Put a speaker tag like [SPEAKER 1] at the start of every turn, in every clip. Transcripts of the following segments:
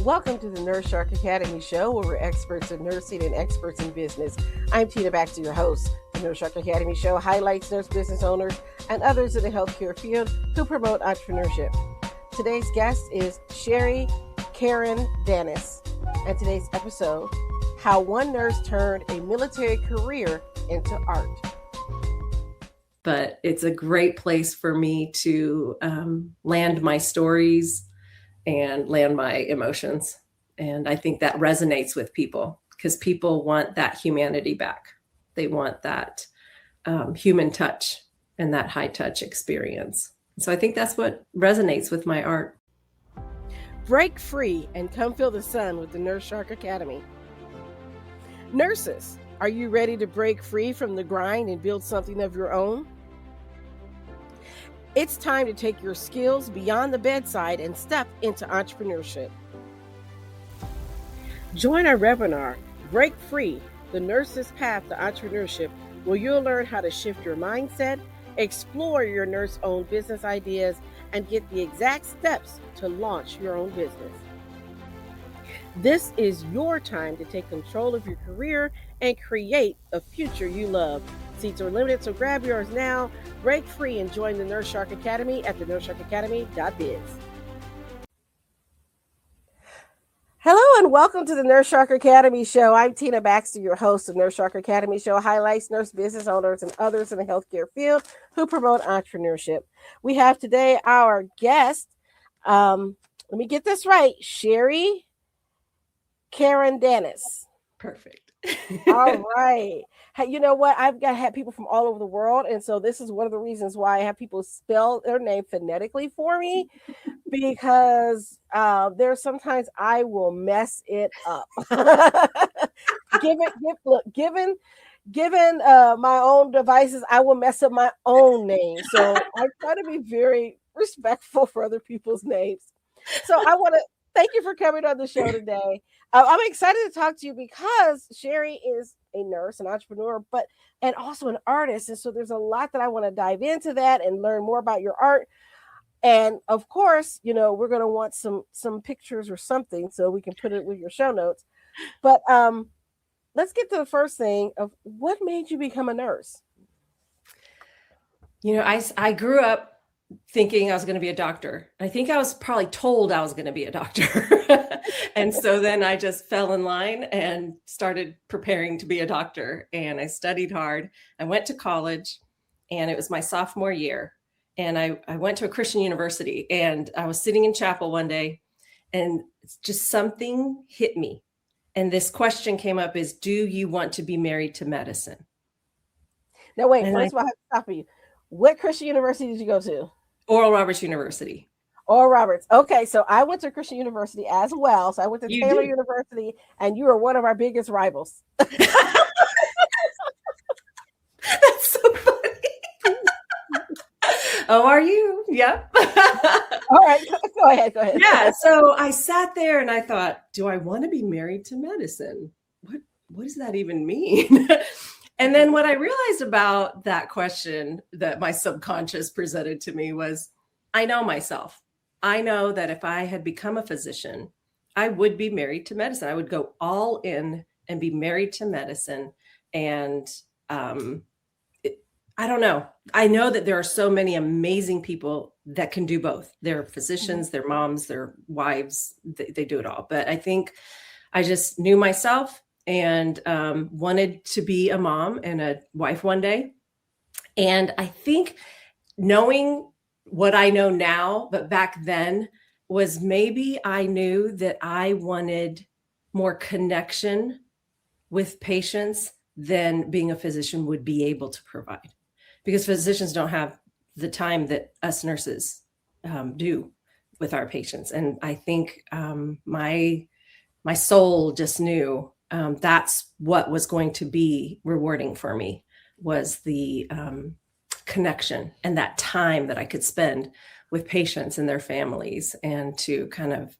[SPEAKER 1] Welcome to the Nurse Shark Academy show, where we're experts in nursing and experts in business. I'm Tina Baxter, your host. The Nurse Shark Academy show highlights nurse business owners and others in the healthcare field who promote entrepreneurship. Today's guest is Cheri Carandanis, and today's episode, how one nurse turned a military career into art.
[SPEAKER 2] But it's a great place for me to land my stories and land my emotions. And I think that resonates with people because people want that humanity back. They want that human touch and that high touch experience. So I think that's what resonates with my art.
[SPEAKER 1] Break free and come feel the sun with the Nurse Shark Academy. Nurses, are you ready to break free from the grind and build something of your own? It's time to take your skills beyond the bedside and step into entrepreneurship. Join our webinar, Break Free, the Nurse's Path to Entrepreneurship, where you'll learn how to shift your mindset, explore your nurse-owned business ideas, and get the exact steps to launch your own business. This is your time to take control of your career and create a future you love. Seats are limited, so grab yours now. Break free and join the Nurse Shark Academy at thenursesharkacademy.biz. Hello and welcome to the Nurse Shark Academy show. I'm Tina Baxter, your host of Nurse Shark Academy show, highlights nurse business owners and others in the healthcare field who promote entrepreneurship. We have today our guest, let me get this right, Cheri Carandanis.
[SPEAKER 2] Perfect.
[SPEAKER 1] All right. Hey, you know what? I've had people from all over the world. And so this is one of the reasons why I have people spell their name phonetically for me, because there's sometimes I will mess it up. Given my own devices, I will mess up my own name. So I try to be very respectful for other people's names. So I want to thank you for coming on the show today. I'm excited to talk to you because Cheri is a nurse, an entrepreneur, and also an artist. And so there's a lot that I want to dive into that and learn more about your art. And of course, you know, we're going to want some pictures or something so we can put it with your show notes. But let's get to the first thing of what made you become a nurse?
[SPEAKER 2] You know, I grew up thinking I was going to be a doctor. I think I was probably told I was going to be a doctor. And so then I just fell in line and started preparing to be a doctor. And I studied hard. I went to college and it was my sophomore year. And I went to a Christian university and I was sitting in chapel one day and just something hit me. And this question came up is, do you want to be married to medicine?
[SPEAKER 1] Now, wait, first of all, I have to stop you. What Christian university did you go to?
[SPEAKER 2] Oral Roberts University.
[SPEAKER 1] Oral Roberts. Okay, so I went to Christian University as well. So I went to Taylor University, and you are one of our biggest rivals.
[SPEAKER 2] That's so funny. Oh, are you? Yep.
[SPEAKER 1] All right, go ahead.
[SPEAKER 2] Yeah, so I sat there and I thought, do I want to be married to medicine? What does that even mean? And then what I realized about that question that my subconscious presented to me was, I know myself. I know that if I had become a physician, I would be married to medicine. I would go all in and be married to medicine. And I don't know. I know that there are so many amazing people that can do both. They're physicians, they're moms, they're wives, they do it all. But I think I just knew myself and wanted to be a mom and a wife one day. And I think knowing what I know now, but back then, was maybe I knew that I wanted more connection with patients than being a physician would be able to provide. Because physicians don't have the time that us nurses do with our patients. And I think my soul just knew that's what was going to be rewarding for me, was the connection and that time that I could spend with patients and their families, and to kind of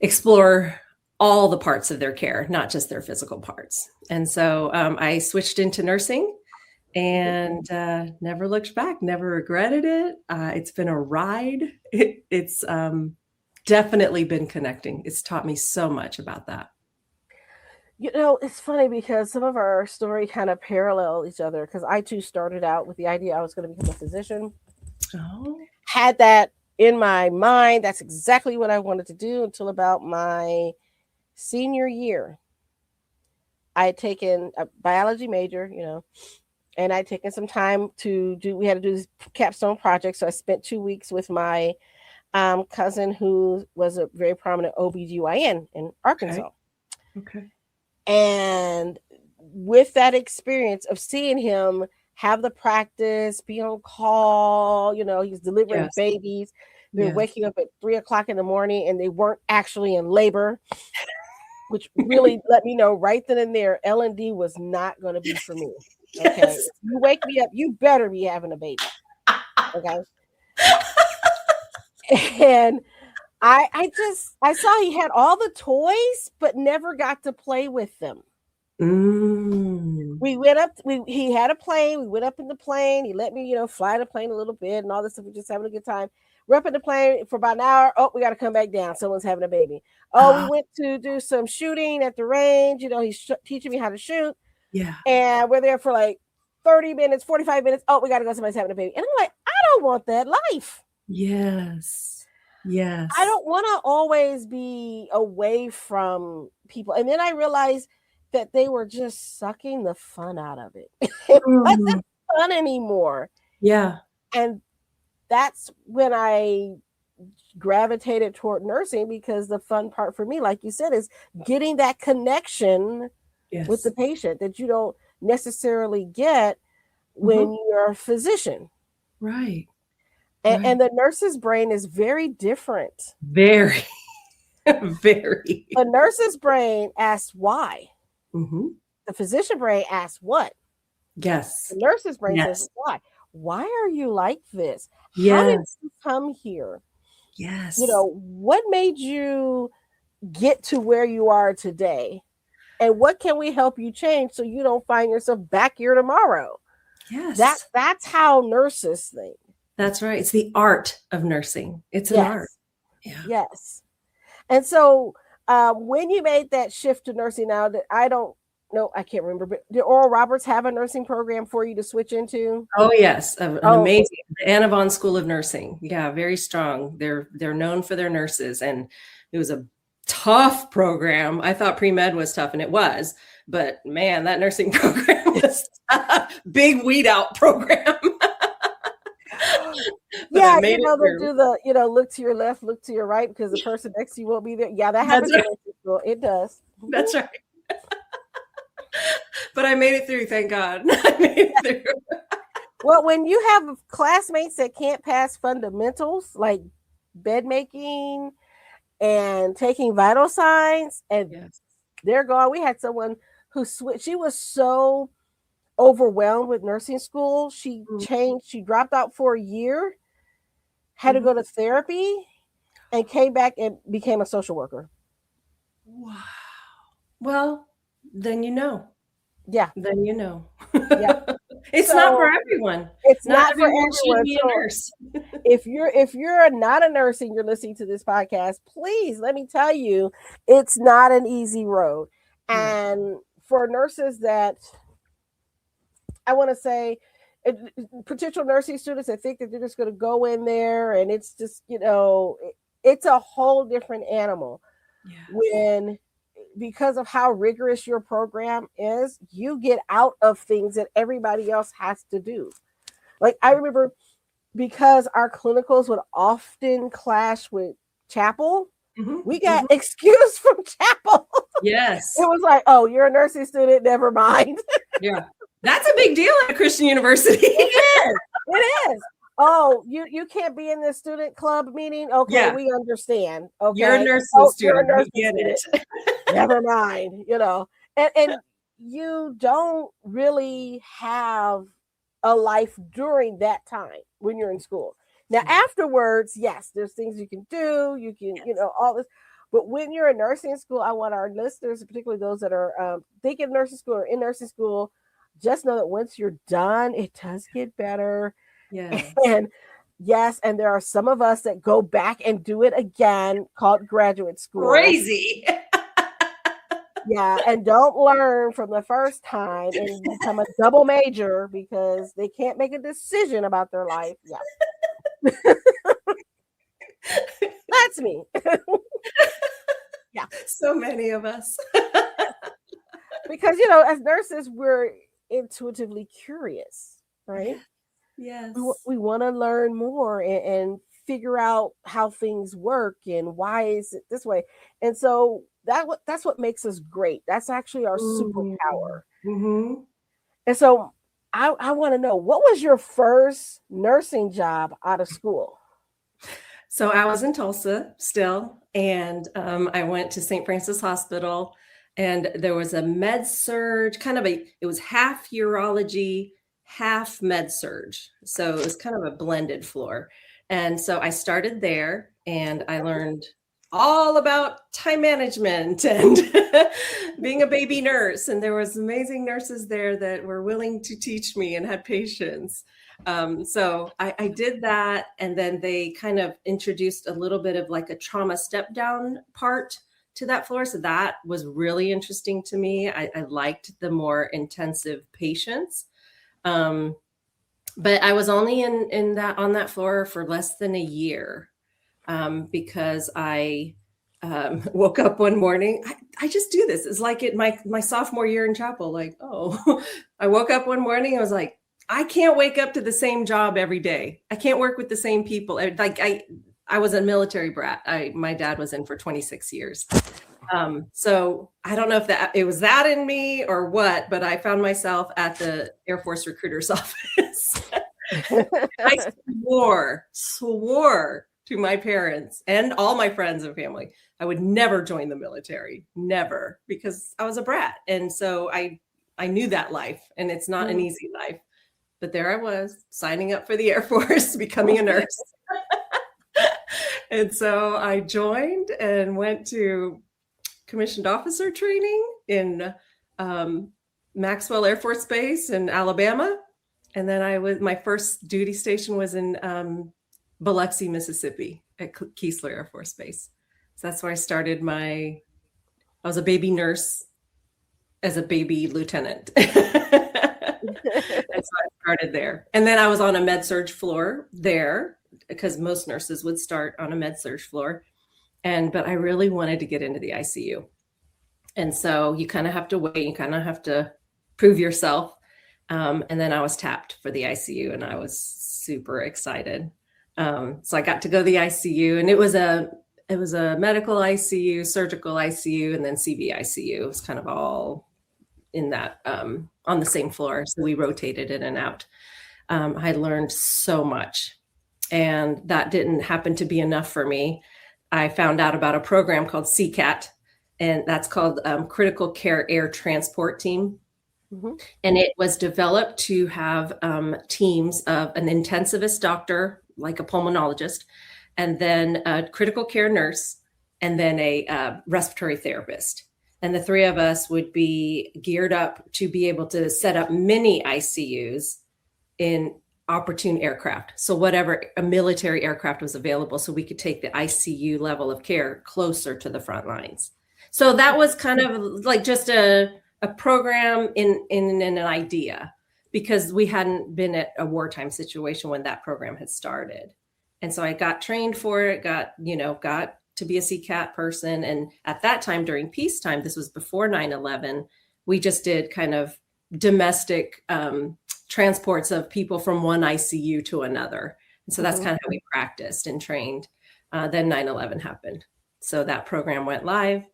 [SPEAKER 2] explore all the parts of their care, not just their physical parts. And so I switched into nursing and never looked back, never regretted it. It's been a ride. It's definitely been connecting. It's taught me so much about that.
[SPEAKER 1] It's funny because some of our story kind of parallel each other, because I too started out with the idea I was going to become a physician.
[SPEAKER 2] Oh,
[SPEAKER 1] Had that in my mind. That's exactly what I wanted to do until about my senior year. I had taken a biology major, and I'd taken some time we had to do this capstone project. So I spent 2 weeks with my cousin who was a very prominent OBGYN in Arkansas.
[SPEAKER 2] okay.
[SPEAKER 1] And with that experience of seeing him have the practice, be on call, he's delivering
[SPEAKER 2] Yes.
[SPEAKER 1] babies. They're
[SPEAKER 2] Yes.
[SPEAKER 1] waking up at 3 o'clock in the morning and they weren't actually in labor, which really let me know right then and there, L&D was not going to be for me. Okay.
[SPEAKER 2] Yes.
[SPEAKER 1] You wake me up, you better be having a baby. Okay. And I saw he had all the toys, but never got to play with them. We went up, he had a plane, we went up in the plane, he let me, fly the plane a little bit and all this stuff, we're just having a good time. We're up in the plane for about an hour. Oh, we got to come back down. Someone's having a baby. Oh, we went to do some shooting at the range. He's teaching me how to shoot.
[SPEAKER 2] Yeah.
[SPEAKER 1] And we're there for like 30 minutes, 45 minutes. Oh, we got to go. Somebody's having a baby. And I'm like, I don't want that life.
[SPEAKER 2] Yes. Yes.
[SPEAKER 1] I don't want to always be away from people. And then I realized that they were just sucking the fun out of it. It wasn't fun anymore.
[SPEAKER 2] Yeah.
[SPEAKER 1] And that's when I gravitated toward nursing, because the fun part for me, like you said, is getting that connection with the patient that you don't necessarily get when you're a physician.
[SPEAKER 2] Right.
[SPEAKER 1] And the nurse's brain is very different.
[SPEAKER 2] Very, very.
[SPEAKER 1] The nurse's brain asks why.
[SPEAKER 2] The
[SPEAKER 1] physician brain asks what.
[SPEAKER 2] Yes.
[SPEAKER 1] The nurse's brain says why. Why are you like this?
[SPEAKER 2] Yes.
[SPEAKER 1] How did you come here?
[SPEAKER 2] Yes.
[SPEAKER 1] What made you get to where you are today? And what can we help you change so you don't find yourself back here tomorrow?
[SPEAKER 2] Yes.
[SPEAKER 1] That's how nurses think.
[SPEAKER 2] That's right. It's the art of nursing. It's an art.
[SPEAKER 1] Yeah. Yes. And so when you made that shift to nursing, now that I can't remember, but did Oral Roberts have a nursing program for you to switch into?
[SPEAKER 2] Oh, yes. Amazing. The Anna Vaughn School of Nursing. Yeah, very strong. They're known for their nurses. And it was a tough program. I thought pre-med was tough, and it was. But man, that nursing program was a big weed out program.
[SPEAKER 1] Yeah, they do the, look to your left, look to your right, because the person next to you won't be there. Yeah, that happens. Right. It does.
[SPEAKER 2] That's right. But I made it through, thank God. I made it through.
[SPEAKER 1] Well, when you have classmates that can't pass fundamentals like bed making and taking vital signs, and they're gone. We had someone who switched. She was so overwhelmed with nursing school. She changed. She dropped out for a year, had to go to therapy, and came back and became a social worker.
[SPEAKER 2] Wow. Well, then you know.
[SPEAKER 1] Yeah.
[SPEAKER 2] Then you know.
[SPEAKER 1] Yeah.
[SPEAKER 2] It's not for everyone.
[SPEAKER 1] It's not for everyone.
[SPEAKER 2] Should be a nurse.
[SPEAKER 1] If you're not a nurse and you're listening to this podcast, please let me tell you, it's not an easy road. And for nurses that, I want to say, potential nursing students that think that they're just going to go in there and it's just, it's a whole different animal. When, because of how rigorous your program is, you get out of things that everybody else has to do. Like I remember, because our clinicals would often clash with chapel, we got excused from chapel.
[SPEAKER 2] Yes.
[SPEAKER 1] It was like, oh, you're a nursing student, never mind.
[SPEAKER 2] Yeah. That's a big deal at a Christian university.
[SPEAKER 1] It is. Oh, you can't be in this student club meeting? Okay, we understand. Okay.
[SPEAKER 2] You're a nursing student. You're a nursing student.
[SPEAKER 1] Never mind, And you don't really have a life during that time when you're in school. Now, afterwards, yes, there's things you can do. You can, all this. But when you're in nursing school, I want our listeners, particularly those that are thinking of nursing school or in nursing school, just know that once you're done, it does get better. Yeah. And Yes, and there are some of us that go back and do it again, called graduate school.
[SPEAKER 2] Crazy.
[SPEAKER 1] Yeah, and don't learn from the first time and become a double major because they can't make a decision about their life. Yeah. That's me. Yeah.
[SPEAKER 2] So many of us.
[SPEAKER 1] Because, as nurses, we're intuitively curious, right?
[SPEAKER 2] Yes.
[SPEAKER 1] We want to learn more and figure out how things work and why is it this way. And so that's what makes us great. That's actually our superpower.
[SPEAKER 2] Mm-hmm.
[SPEAKER 1] And so I want to know, what was your first nursing job out of school?
[SPEAKER 2] So I was in Tulsa still, and I went to St. Francis Hospital, and there was a med surge, it was half urology, half med surge. So it was kind of a blended floor. And so I started there, and I learned all about time management and being a baby nurse. And there was amazing nurses there that were willing to teach me and had patience. So I did that. And then they kind of introduced a little bit of like a trauma step down part to that floor. So that was really interesting to me. I liked the more intensive patients. But I was only on that floor for less than a year. Because I woke up one morning. I just do this. It's like my sophomore year in chapel. Like, I woke up one morning. I was like, I can't wake up to the same job every day. I can't work with the same people. I was a military brat. My dad was in for 26 years. So I don't know if it was that in me or what, but I found myself at the Air Force recruiter's office. I swore to my parents and all my friends and family, I would never join the military, never, because I was a brat. And so I knew that life, and it's not an easy life, but there I was signing up for the Air Force, becoming a nurse. And so I joined and went to commissioned officer training in Maxwell Air Force Base in Alabama. And then my first duty station was in Biloxi, Mississippi at Keesler Air Force Base. So that's where I started I was a baby nurse as a baby lieutenant. And so I started there. And then I was on a med surge floor there because most nurses would start on a med surge floor. But I really wanted to get into the ICU. And so you kind of have to wait, you kind of have to prove yourself. And then I was tapped for the ICU, and I was super excited. So I got to go to the ICU, and it was a medical ICU, surgical ICU, and then CV ICU. It was kind of all in that on the same floor. So we rotated in and out. I learned so much, and that didn't happen to be enough for me. I found out about a program called CCAT, and that's called Critical Care Air Transport Team. Mm-hmm. And it was developed to have teams of an intensivist doctor, like a pulmonologist, and then a critical care nurse, and then a respiratory therapist. And the three of us would be geared up to be able to set up mini ICUs in opportune aircraft. So whatever a military aircraft was available, so we could take the ICU level of care closer to the front lines. So that was kind of like just a program in an idea, because we hadn't been at a wartime situation when that program had started. And so I got trained for it, got to be a CCAT person. And at that time, during peacetime, this was before 9/11, we just did kind of domestic transports of people from one ICU to another. And so that's kind of how we practiced and trained. Then 9/11 happened. So that program went live,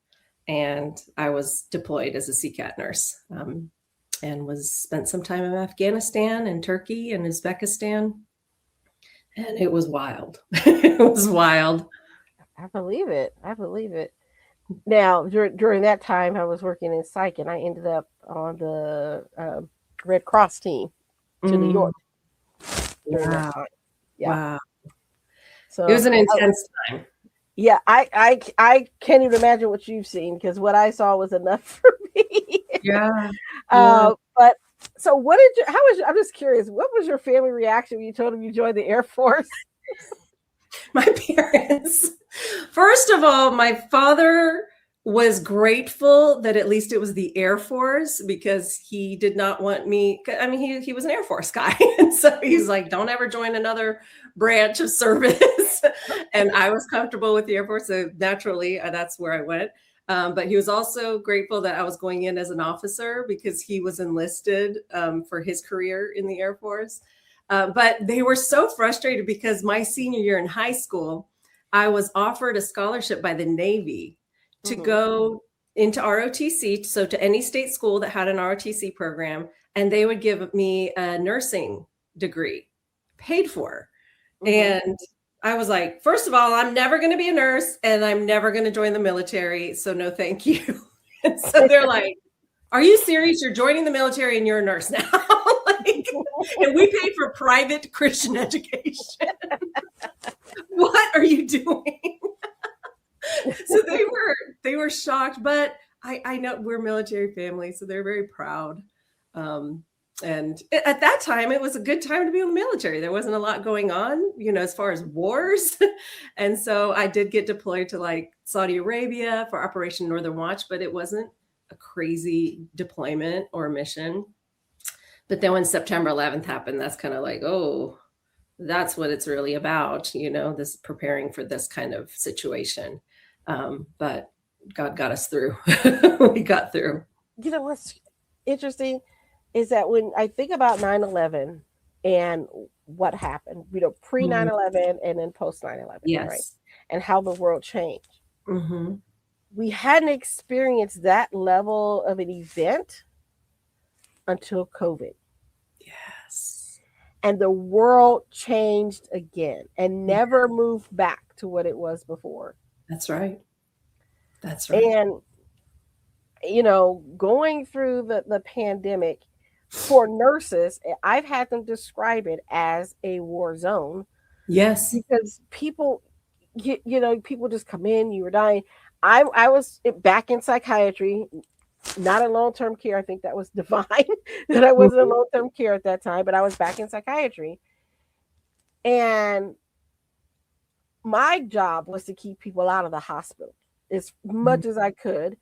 [SPEAKER 2] and I was deployed as a CCAT nurse, and spent some time in Afghanistan and Turkey and Uzbekistan. And it was wild. It was wild.
[SPEAKER 1] I believe it. Now, during that time, I was working in psych, and I ended up on the Red Cross team to New York.
[SPEAKER 2] Wow.
[SPEAKER 1] Yeah.
[SPEAKER 2] Wow.
[SPEAKER 1] So
[SPEAKER 2] it was an intense time.
[SPEAKER 1] Yeah, I can't even imagine what you've seen, because what I saw was enough for me.
[SPEAKER 2] Yeah.
[SPEAKER 1] But so I'm just curious, what was your family reaction when you told them you joined the Air Force?
[SPEAKER 2] My parents. First of all, my father was grateful that at least it was the Air Force, because he did not want me. I mean, he was an Air Force guy. And so he's like, don't ever join another branch of service. And I was comfortable with the Air Force. So naturally, that's where I went. But he was also grateful that I was going in as an officer, because he was enlisted for his career in the Air Force. But they were so frustrated because my senior year in high school, I was offered a scholarship by the Navy to go into ROTC, so to any state school that had an ROTC program, and they would give me a nursing degree paid for. And I was like, first of all, I'm never going to be a nurse, and I'm never going to join the military, so no thank you. And so they're like, are you serious? You're joining the military and you're a nurse now? Like, and we paid for private Christian education. What are you doing? So they were shocked, but I know we're a military family, so they're very proud. And at that time, it was a good time to be in the military. There wasn't a lot going on, as far as wars. And so I did get deployed to like Saudi Arabia for Operation Northern Watch, but it wasn't a crazy deployment or mission. But then when September 11th happened, that's kind of like, oh, that's what it's really about, this preparing for this kind of situation. But God got us through. We got through.
[SPEAKER 1] What's interesting is that when I think about 9/11 and what happened, pre 9/11 and then post 9/11,
[SPEAKER 2] yes,
[SPEAKER 1] right? And how the world changed. We hadn't experienced that level of an event until COVID.
[SPEAKER 2] Yes.
[SPEAKER 1] And the world changed again and never moved back to what it was before.
[SPEAKER 2] That's right. That's right.
[SPEAKER 1] And, going through the pandemic, for nurses, I've had them describe it as a war zone.
[SPEAKER 2] Yes.
[SPEAKER 1] Because people, people just come in, you were dying. I was back in psychiatry, not in long-term care. I think that was divine that I wasn't in long-term care at that time, but I was back in psychiatry. And my job was to keep people out of the hospital as much as I could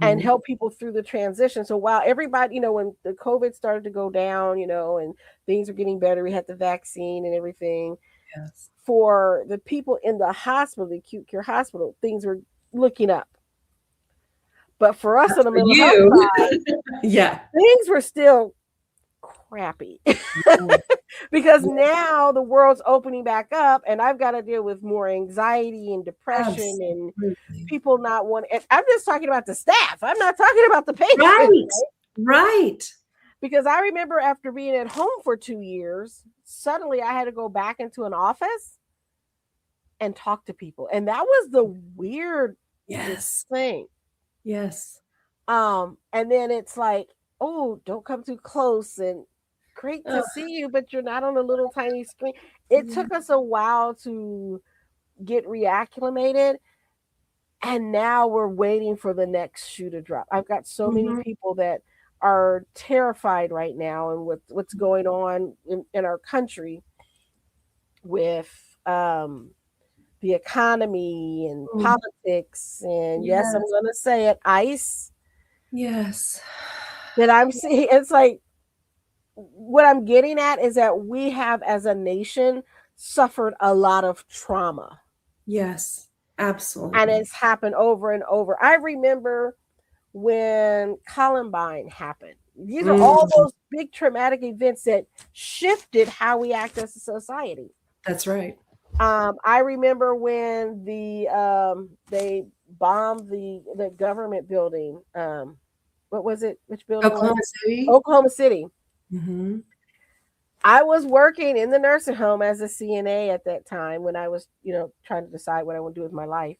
[SPEAKER 1] and help people through the transition. So while everybody, when the COVID started to go down, and things were getting better, we had the vaccine and everything.
[SPEAKER 2] Yes.
[SPEAKER 1] For the people in the hospital, the acute care hospital, things were looking up. But for us on the mental health side, things were still crappy. Because now the world's opening back up and I've got to deal with more anxiety and depression and people not wanting. And I'm just talking about the staff. I'm not talking about the patients.
[SPEAKER 2] Right.
[SPEAKER 1] Because I remember after being at home for 2 years, suddenly I had to go back into an office and talk to people. And that was the weird thing.
[SPEAKER 2] Yes.
[SPEAKER 1] And then it's like, oh, don't come too close and great to see you, but you're not on a little tiny screen. It took us a while to get reacclimated. And now we're waiting for the next shoe to drop. I've got so many people that are terrified right now and with what's going on in our country with the economy and politics. And yes, I'm going to say it, ICE.
[SPEAKER 2] Yes.
[SPEAKER 1] That I'm seeing, it's like, what I'm getting at is that we have, as a nation, suffered a lot of trauma.
[SPEAKER 2] Yes, absolutely.
[SPEAKER 1] And it's happened over and over. I remember when Columbine happened. These are all those big traumatic events that shifted how we act as a society.
[SPEAKER 2] That's right.
[SPEAKER 1] I remember when they bombed the government building. What was it? Which building?
[SPEAKER 2] Oklahoma City.
[SPEAKER 1] Oklahoma City. I was working in the nursing home as a CNA at that time when I was, trying to decide what I want to do with my life.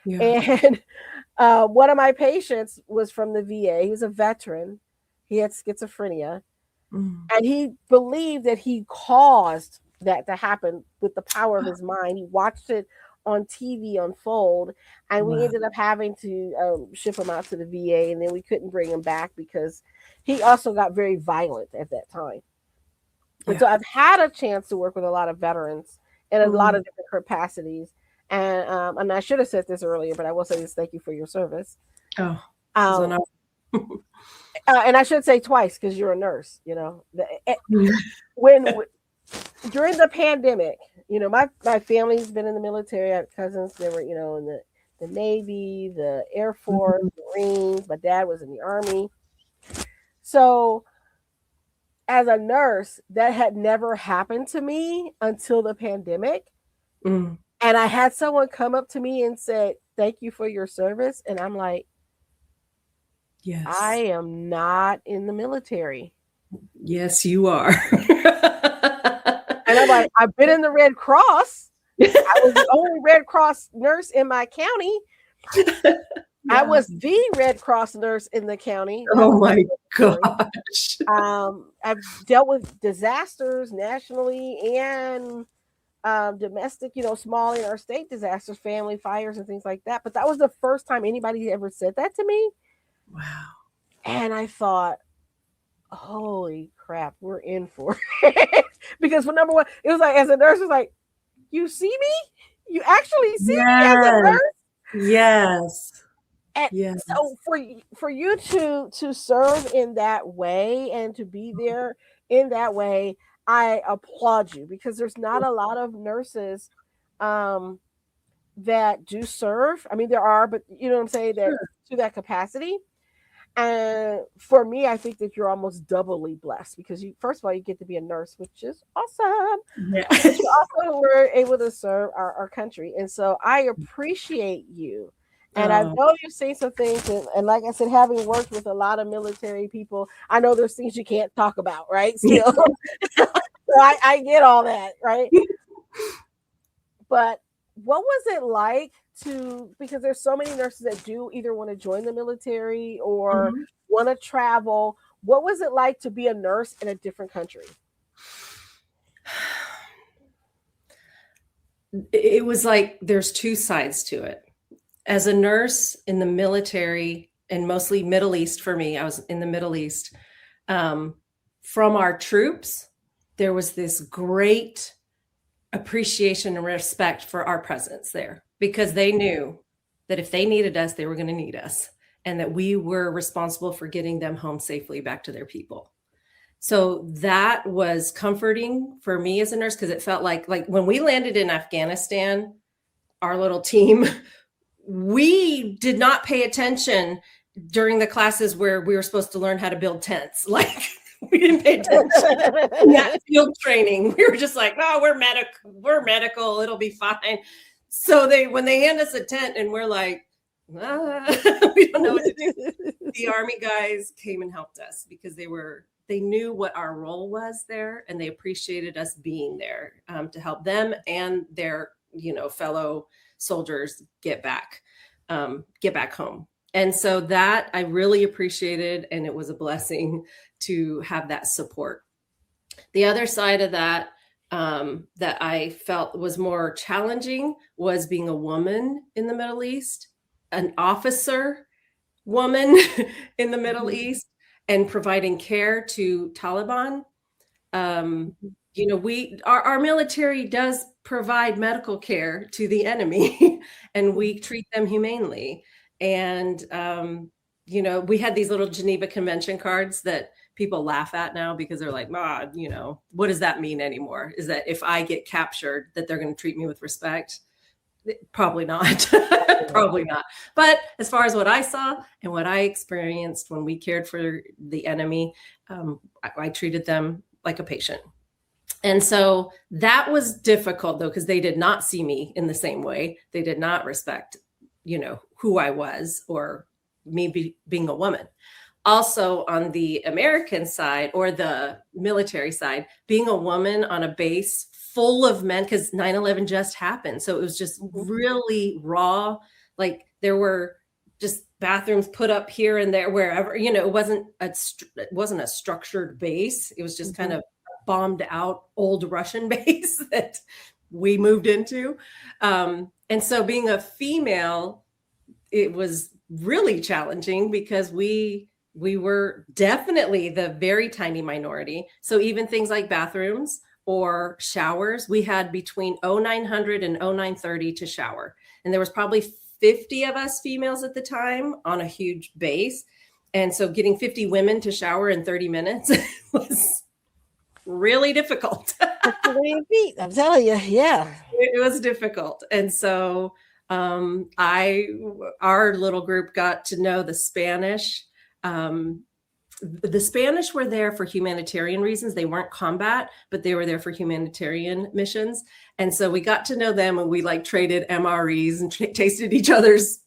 [SPEAKER 1] And one of my patients was from the VA. He was a veteran. He had schizophrenia. And he believed that he caused that to happen with the power of his mind. He watched it on TV unfold, and we ended up having to ship him out to the VA, and then we couldn't bring him back because he also got very violent at that time. And so I've had a chance to work with a lot of veterans in a lot
[SPEAKER 2] Mm.
[SPEAKER 1] of different capacities. And I should have said this earlier, but I will say this: thank you for your service.
[SPEAKER 2] Oh, it's
[SPEAKER 1] Um,
[SPEAKER 2] an honor.
[SPEAKER 1] and I should say twice because you're a nurse. When during the pandemic, my family's been in the military. I have cousins that were, in the Navy, the Air Force, Marines. My dad was in the Army. So as a nurse, that had never happened to me until the pandemic.
[SPEAKER 2] Mm.
[SPEAKER 1] And I had someone come up to me and said, "Thank you for your service." And I'm like, I
[SPEAKER 2] Yes.
[SPEAKER 1] am not in the military.
[SPEAKER 2] Yes, you are.
[SPEAKER 1] And I'm like, I've been in the Red Cross. I was the only Red Cross nurse in my county. I was the Red Cross nurse in the county. That
[SPEAKER 2] Oh
[SPEAKER 1] was
[SPEAKER 2] my
[SPEAKER 1] military.
[SPEAKER 2] gosh.
[SPEAKER 1] I've dealt with disasters nationally and domestic, small interstate disasters, family fires, and things like that. But that was the first time anybody ever said that to me.
[SPEAKER 2] Wow.
[SPEAKER 1] And I thought, holy crap, we're in for it. Because for number one, it was like, as a nurse, it was like, you see me? You actually see me as a nurse?
[SPEAKER 2] Yes.
[SPEAKER 1] And
[SPEAKER 2] Yes.
[SPEAKER 1] so for you to serve in that way and to be there in that way, I applaud you, because there's not a lot of nurses that do serve. I mean, there are, but you know what I'm saying, that to that capacity. And for me, I think that you're almost doubly blessed, because first of all, you get to be a nurse, which is awesome.
[SPEAKER 2] Yeah.
[SPEAKER 1] But you also were able to serve our country. And so I appreciate you. And I know you've seen some things. And like I said, having worked with a lot of military people, I know there's things you can't talk about, right? Still. So I get all that, right? But what was it like because there's so many nurses that do either want to join the military or want to travel. What was it like to be a nurse in a different country?
[SPEAKER 2] It was like there's two sides to it. As a nurse in the military, and mostly Middle East for me, I was in the Middle East. From our troops, there was this great appreciation and respect for our presence there, because they knew that if they needed us, they were going to need us, and that we were responsible for getting them home safely back to their people. So that was comforting for me as a nurse, because it felt like when we landed in Afghanistan, our little team, we did not pay attention during the classes where we were supposed to learn how to build tents. Like, we didn't pay attention in that field training. We were just like, oh, we're medical, it'll be fine. So when they hand us a tent and we're like, we don't know what to do. The Army guys came and helped us, because they knew what our role was there, and they appreciated us being there to help them and their fellow soldiers get back home. And so that I really appreciated, and it was a blessing to have that support. The other side of that that I felt was more challenging was being a woman in the Middle East, an officer woman in the Middle East, and providing care to Taliban. Our military does provide medical care to the enemy, and we treat them humanely. And, we had these little Geneva Convention cards that people laugh at now, because they're like, what does that mean anymore? Is that if I get captured, that they're going to treat me with respect? Probably not. Probably not. But as far as what I saw and what I experienced when we cared for the enemy, I treated them like a patient. And so that was difficult, though, because they did not see me in the same way. They did not respect, who I was, or me being a woman. Also, on the American side, or the military side, being a woman on a base full of men, because 9/11 just happened. So it was just really raw. Like, there were just bathrooms put up here and there, wherever, it wasn't a structured base. It was just kind of bombed out old Russian base that we moved into. And so being a female, it was really challenging, because we were definitely the very tiny minority. So even things like bathrooms or showers. We had between 0900 and 0930 to shower. And there was probably 50 of us females at the time on a huge base. And so getting 50 women to shower in 30 minutes was really difficult.
[SPEAKER 1] I'm telling you, yeah.
[SPEAKER 2] It was difficult. And so our little group got to know the Spanish. The Spanish were there for humanitarian reasons. They weren't combat, but they were there for humanitarian missions. And so we got to know them, and we like traded MREs and tasted each other's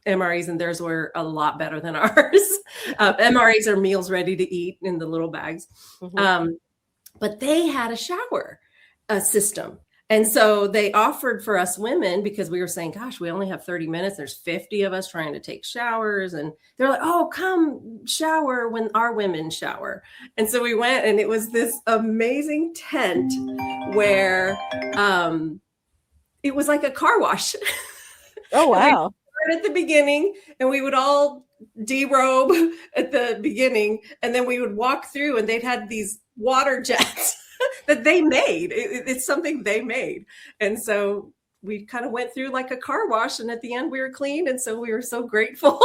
[SPEAKER 2] MREs, and theirs were a lot better than ours. MREs are meals ready to eat in the little bags. Mm-hmm. But they had a shower system. And so they offered for us women, because we were saying, gosh, we only have 30 minutes. There's 50 of us trying to take showers. And they're like, oh, come shower when our women shower. And so we went, and it was this amazing tent where it was like a car wash.
[SPEAKER 1] Oh, wow.
[SPEAKER 2] At the beginning, and we would all derobe at the beginning, and then we would walk through, and they'd had these water jets that they made. It's something they made. And so we kind of went through like a car wash, and at the end we were clean. And so we were so grateful.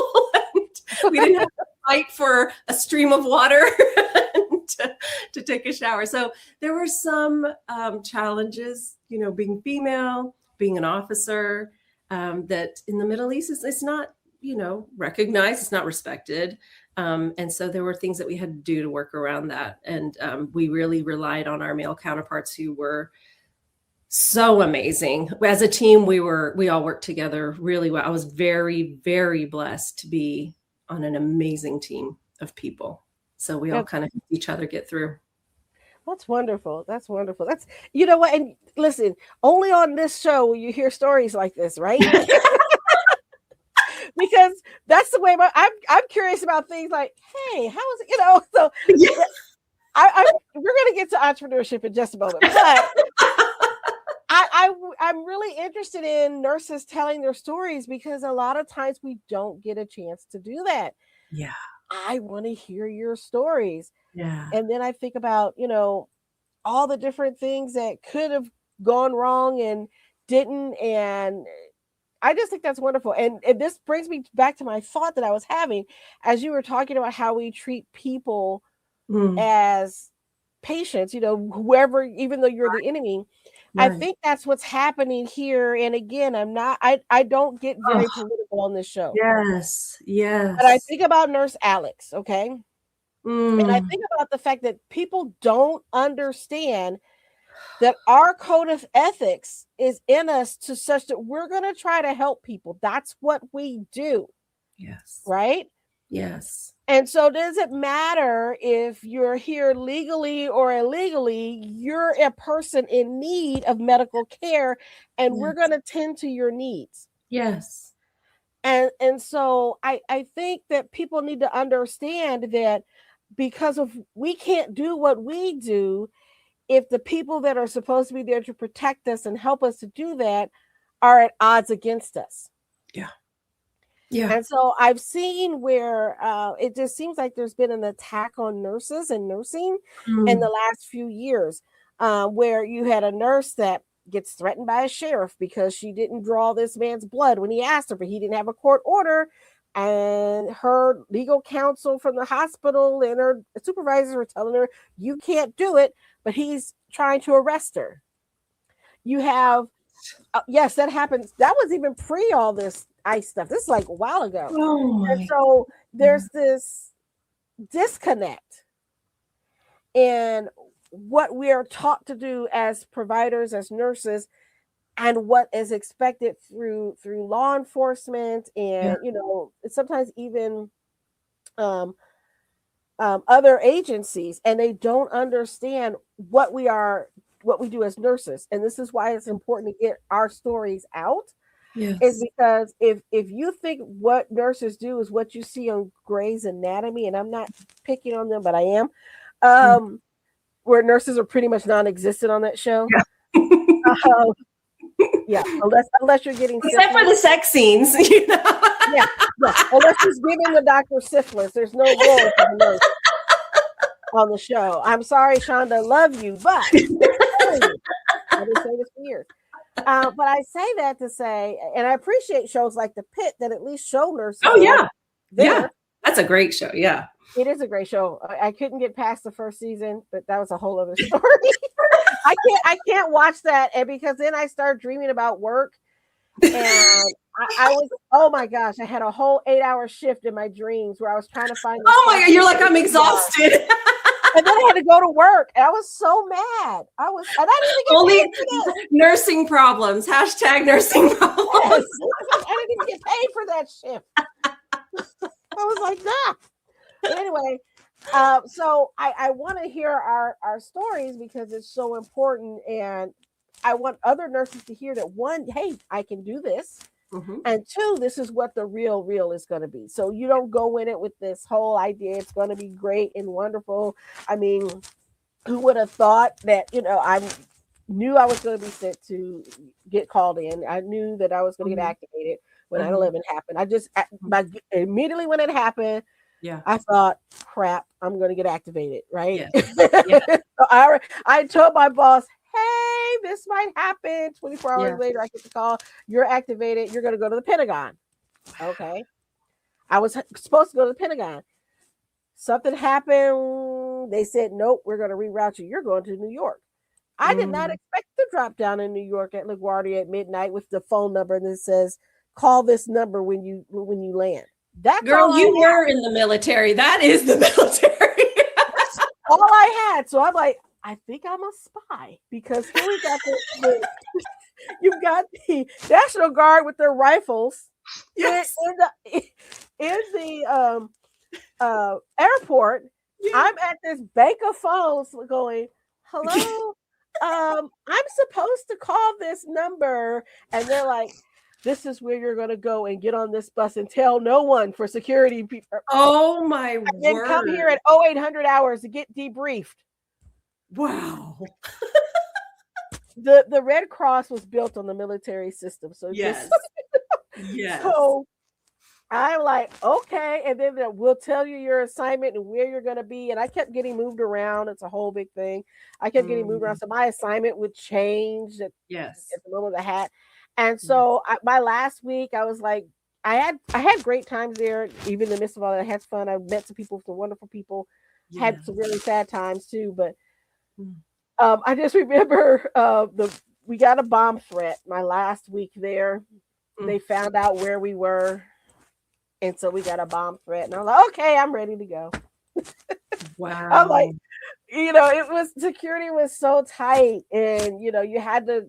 [SPEAKER 2] We didn't have to fight for a stream of water to take a shower. So there were some challenges, being female, being an officer, that in the Middle East it's not, recognized, it's not respected. And so there were things that we had to do to work around that. And we really relied on our male counterparts, who were so amazing. As a team, we all worked together really well. I was very, very blessed to be on an amazing team of people. So we all kind of helped each other get through.
[SPEAKER 1] That's wonderful. That's wonderful. That's, you know what? And listen, only on this show will you hear stories like this, right? Because that's the way I'm curious about things like, hey, how is it, so we're going to get to entrepreneurship in just a moment, but I'm really interested in nurses telling their stories, because a lot of times we don't get a chance to do that.
[SPEAKER 2] Yeah.
[SPEAKER 1] I want to hear your stories.
[SPEAKER 2] Yeah.
[SPEAKER 1] And then I think about, all the different things that could have gone wrong and didn't. And I just think that's wonderful. And this brings me back to my thought that I was having as you were talking about how we treat people as patients, whoever, even though you're the enemy. Right. I think that's what's happening here. And again, I don't get very political on this show.
[SPEAKER 2] Yes. Yes.
[SPEAKER 1] But I think about Nurse Alex. Okay. And I think about the fact that people don't understand that our code of ethics is in us to such that we're going to try to help people. That's what we do.
[SPEAKER 2] Yes.
[SPEAKER 1] Right?
[SPEAKER 2] Yes.
[SPEAKER 1] And so does it matter if you're here legally or illegally? You're a person in need of medical care, and we're going to tend to your needs.
[SPEAKER 2] Yes.
[SPEAKER 1] And so I think that people need to understand that, because we can't do what we do if the people that are supposed to be there to protect us and help us to do that are at odds against us.
[SPEAKER 2] Yeah. Yeah.
[SPEAKER 1] And so I've seen where it just seems like there's been an attack on nurses and nursing in the last few years, where you had a nurse that gets threatened by a sheriff because she didn't draw this man's blood when he asked her, but he didn't have a court order. And her legal counsel from the hospital and her supervisors were telling her, you can't do it, but he's trying to arrest her. You have, yes, that happens. That was even pre all this ICE stuff. This is like a while ago. And so there's this disconnect in what we are taught to do as providers, as nurses, and what is expected through law enforcement and sometimes even other agencies, and they don't understand what we do as nurses. And this is why it's important to get our stories out. Yes. Is because if you think what nurses do is what you see on Grey's Anatomy, and I'm not picking on them, but I am, where nurses are pretty much non-existent on that show. Yeah, unless you're getting
[SPEAKER 2] except for the sex scenes,
[SPEAKER 1] yeah. Unless she's giving the doctor syphilis, there's no role for the nurse on the show. I'm sorry, Shonda, love you, but years. But I say that to say, and I appreciate shows like The Pit that at least show nurses.
[SPEAKER 2] Oh yeah,
[SPEAKER 1] there.
[SPEAKER 2] That's a great show. Yeah,
[SPEAKER 1] it is a great show. I couldn't get past the first season, but that was a whole other story. I can't watch that, and because then I start dreaming about work, and I was, oh my gosh, I had a whole 8-hour shift in my dreams where I was trying to find.
[SPEAKER 2] Oh my God, you're like, I'm exhausted.
[SPEAKER 1] And then I had to go to work, and I was so mad. And I didn't even get paid for that.
[SPEAKER 2] Nursing problems. Hashtag nursing problems. Yes.
[SPEAKER 1] I didn't even get paid for that shift. I was like, nah. But anyway, so I want to hear our stories because it's so important, and I want other nurses to hear that, one, hey, I can do this. Mm-hmm. And two, this is what the real is going to be. So you don't go in it with this whole idea it's going to be great and wonderful. I mean, who would have thought that, I knew I was going to be sent to get called in. I knew that I was going to get activated when 9/11 happened. Immediately when it happened, I thought, crap, I'm going to get activated, right? Yeah. So I told my boss, hey, this might happen. 24 hours later, I get the call. You're activated. You're going to go to the Pentagon. Okay. I was supposed to go to the Pentagon. Something happened. They said, nope, we're going to reroute you. You're going to New York. I did not expect to drop down in New York at LaGuardia at midnight with the phone number that says, call this number when you land. That's
[SPEAKER 2] girl, you were in the military. That is the military.
[SPEAKER 1] That's all I had. So I'm like, I think I'm a spy, because here we got you've got the National Guard with their rifles in the airport. Yeah. I'm at this bank of phones going, hello, I'm supposed to call this number, and they're like, this is where you're going to go and get on this bus and tell no one for security people.
[SPEAKER 2] Oh my word!
[SPEAKER 1] And then come here at 0800 hours to get debriefed.
[SPEAKER 2] Wow.
[SPEAKER 1] The Red Cross was built on the military system. So
[SPEAKER 2] yes.
[SPEAKER 1] So I'm like, okay. And then we'll tell you your assignment and where you're going to be. And I kept getting moved around. It's a whole big thing. I kept getting moved around. So my assignment would change at the moment of the hat. And so my last week, I was like, I had great times there. Even in the midst of all that, I had fun. I met some people, some wonderful people, had some really sad times too. But I just remember we got a bomb threat my last week there. They found out where we were. And so we got a bomb threat. And I was like, okay, I'm ready to go.
[SPEAKER 2] Wow.
[SPEAKER 1] I'm like, security was so tight. And, you had to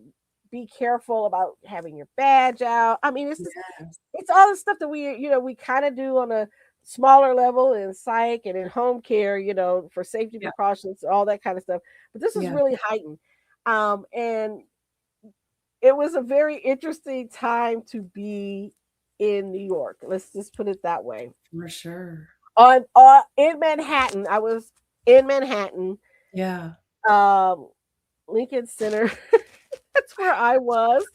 [SPEAKER 1] be careful about having your badge out. I mean, it's all the stuff that we kind of do on a smaller level in psych and in home care, for safety precautions, all that kind of stuff. But this is really heightened. And it was a very interesting time to be in New York. Let's just put it that way.
[SPEAKER 2] For sure.
[SPEAKER 1] In Manhattan. I was in Manhattan.
[SPEAKER 2] Yeah.
[SPEAKER 1] Lincoln Center. That's where I was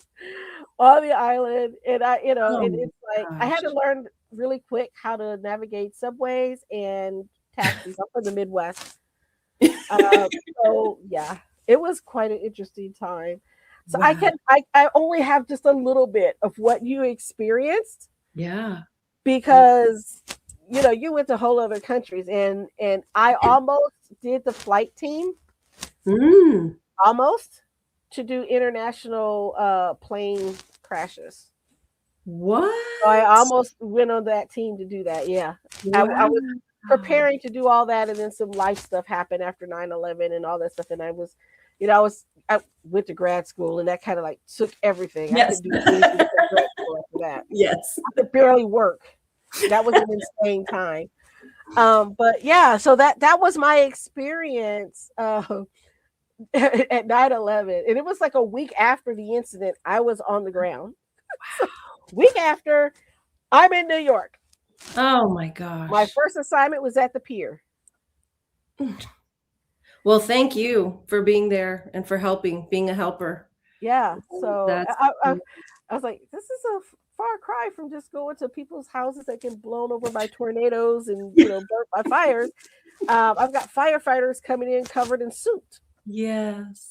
[SPEAKER 1] on the island. And and it's like, I had to learn really quick how to navigate subways and taxis. I'm from the Midwest. So yeah, it was quite an interesting time. So wow. I only have just a little bit of what you experienced.
[SPEAKER 2] Yeah.
[SPEAKER 1] Because you went to whole other countries, and I almost did the flight team. Almost, to do international plane crashes.
[SPEAKER 2] What?
[SPEAKER 1] So I almost went on that team to do that. Yeah. Wow. I was preparing to do all that, and then some life stuff happened after 9/11 and all that stuff. And I was, I went to grad school, and that kind of like took everything.
[SPEAKER 2] Yes.
[SPEAKER 1] I could do anything grad school after that.
[SPEAKER 2] Yes.
[SPEAKER 1] I could barely work. That was an insane time. But yeah, so that was my experience at 9/11, and it was like a week after the incident. I was on the ground. Week after, I'm in New York.
[SPEAKER 2] Oh my gosh!
[SPEAKER 1] My first assignment was at the pier.
[SPEAKER 2] Well, thank you for being there and for being a helper.
[SPEAKER 1] Yeah. So I was like, this is a far cry from just going to people's houses that get blown over by tornadoes and burnt by fires. I've got firefighters coming in covered in soot.
[SPEAKER 2] Yes.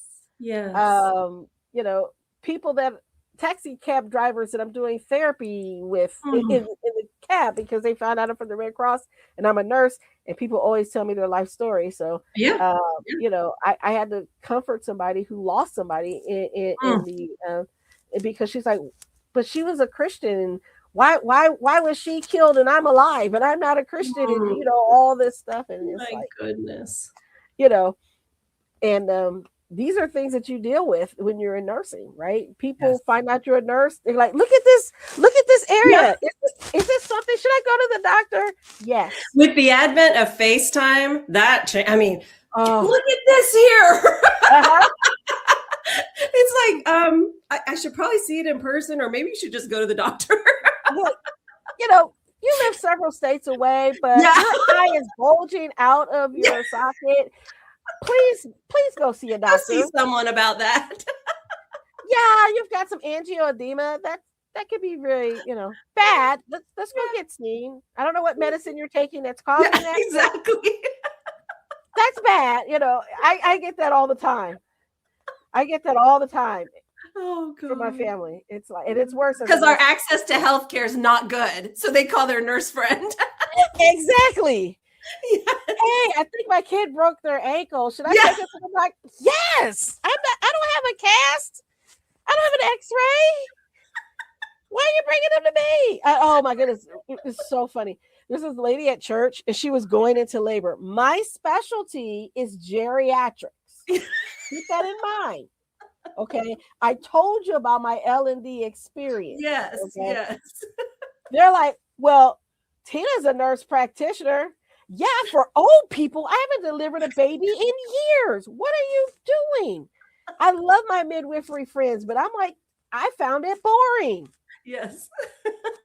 [SPEAKER 1] people that taxi cab drivers that I'm doing therapy with
[SPEAKER 2] Mm.
[SPEAKER 1] in the cab because they found out I'm from the Red Cross and I'm a nurse, and people always tell me their life story. So,
[SPEAKER 2] Yeah.
[SPEAKER 1] you know, I had to comfort somebody who lost somebody in
[SPEAKER 2] Mm.
[SPEAKER 1] the because she's like, but she was a Christian, and why was she killed and I'm alive and I'm not a Christian, and
[SPEAKER 2] Mm.
[SPEAKER 1] you know, all this stuff, and it's
[SPEAKER 2] My
[SPEAKER 1] like,
[SPEAKER 2] goodness.
[SPEAKER 1] you know, and these are things that you deal with when you're in nursing, right?
[SPEAKER 2] Yes.
[SPEAKER 1] People find out you're a nurse. They're like, look at this
[SPEAKER 2] Yeah.
[SPEAKER 1] area. Is this something? Should I go to the doctor? Yes.
[SPEAKER 2] With the advent of FaceTime, I mean,
[SPEAKER 1] Oh,
[SPEAKER 2] look at this here.
[SPEAKER 1] uh-huh.
[SPEAKER 2] It's like, I should probably see it in person, or maybe you should just go to the doctor.
[SPEAKER 1] Look, you know, you live several states away, but
[SPEAKER 2] Yeah.
[SPEAKER 1] your eye is bulging out of your socket. Please go see a
[SPEAKER 2] Go
[SPEAKER 1] doctor.
[SPEAKER 2] see someone about that.
[SPEAKER 1] Yeah, you've got some angioedema. That could be very, you know, bad. Let's go get seen. I don't know what medicine you're taking that's causing
[SPEAKER 2] Yeah,
[SPEAKER 1] that.
[SPEAKER 2] exactly.
[SPEAKER 1] That's bad. You know, I get that all the time. I get that all the time
[SPEAKER 2] Oh,
[SPEAKER 1] from my
[SPEAKER 2] God.
[SPEAKER 1] family. It's like, and it's worse
[SPEAKER 2] Because our access to healthcare is not good. So they call their nurse friend.
[SPEAKER 1] exactly.
[SPEAKER 2] Yeah.
[SPEAKER 1] Hey, I think my kid broke their ankle. Should I
[SPEAKER 2] Yeah.
[SPEAKER 1] take it to the doctor? Yes. I don't have a cast. I don't have an X-ray. Why are you bringing them to me? Oh my goodness, it's so funny. There's this lady at church, and she was going into labor. My specialty is geriatrics. Keep that in mind. Okay, I told you about my L&D experience.
[SPEAKER 2] Yes.
[SPEAKER 1] Okay?
[SPEAKER 2] Yes.
[SPEAKER 1] They're like, well, Tina's a nurse practitioner. Yeah, for old people, I haven't delivered a baby in years. What are you doing? I love my midwifery friends, but I'm like, I found it boring.
[SPEAKER 2] Yes.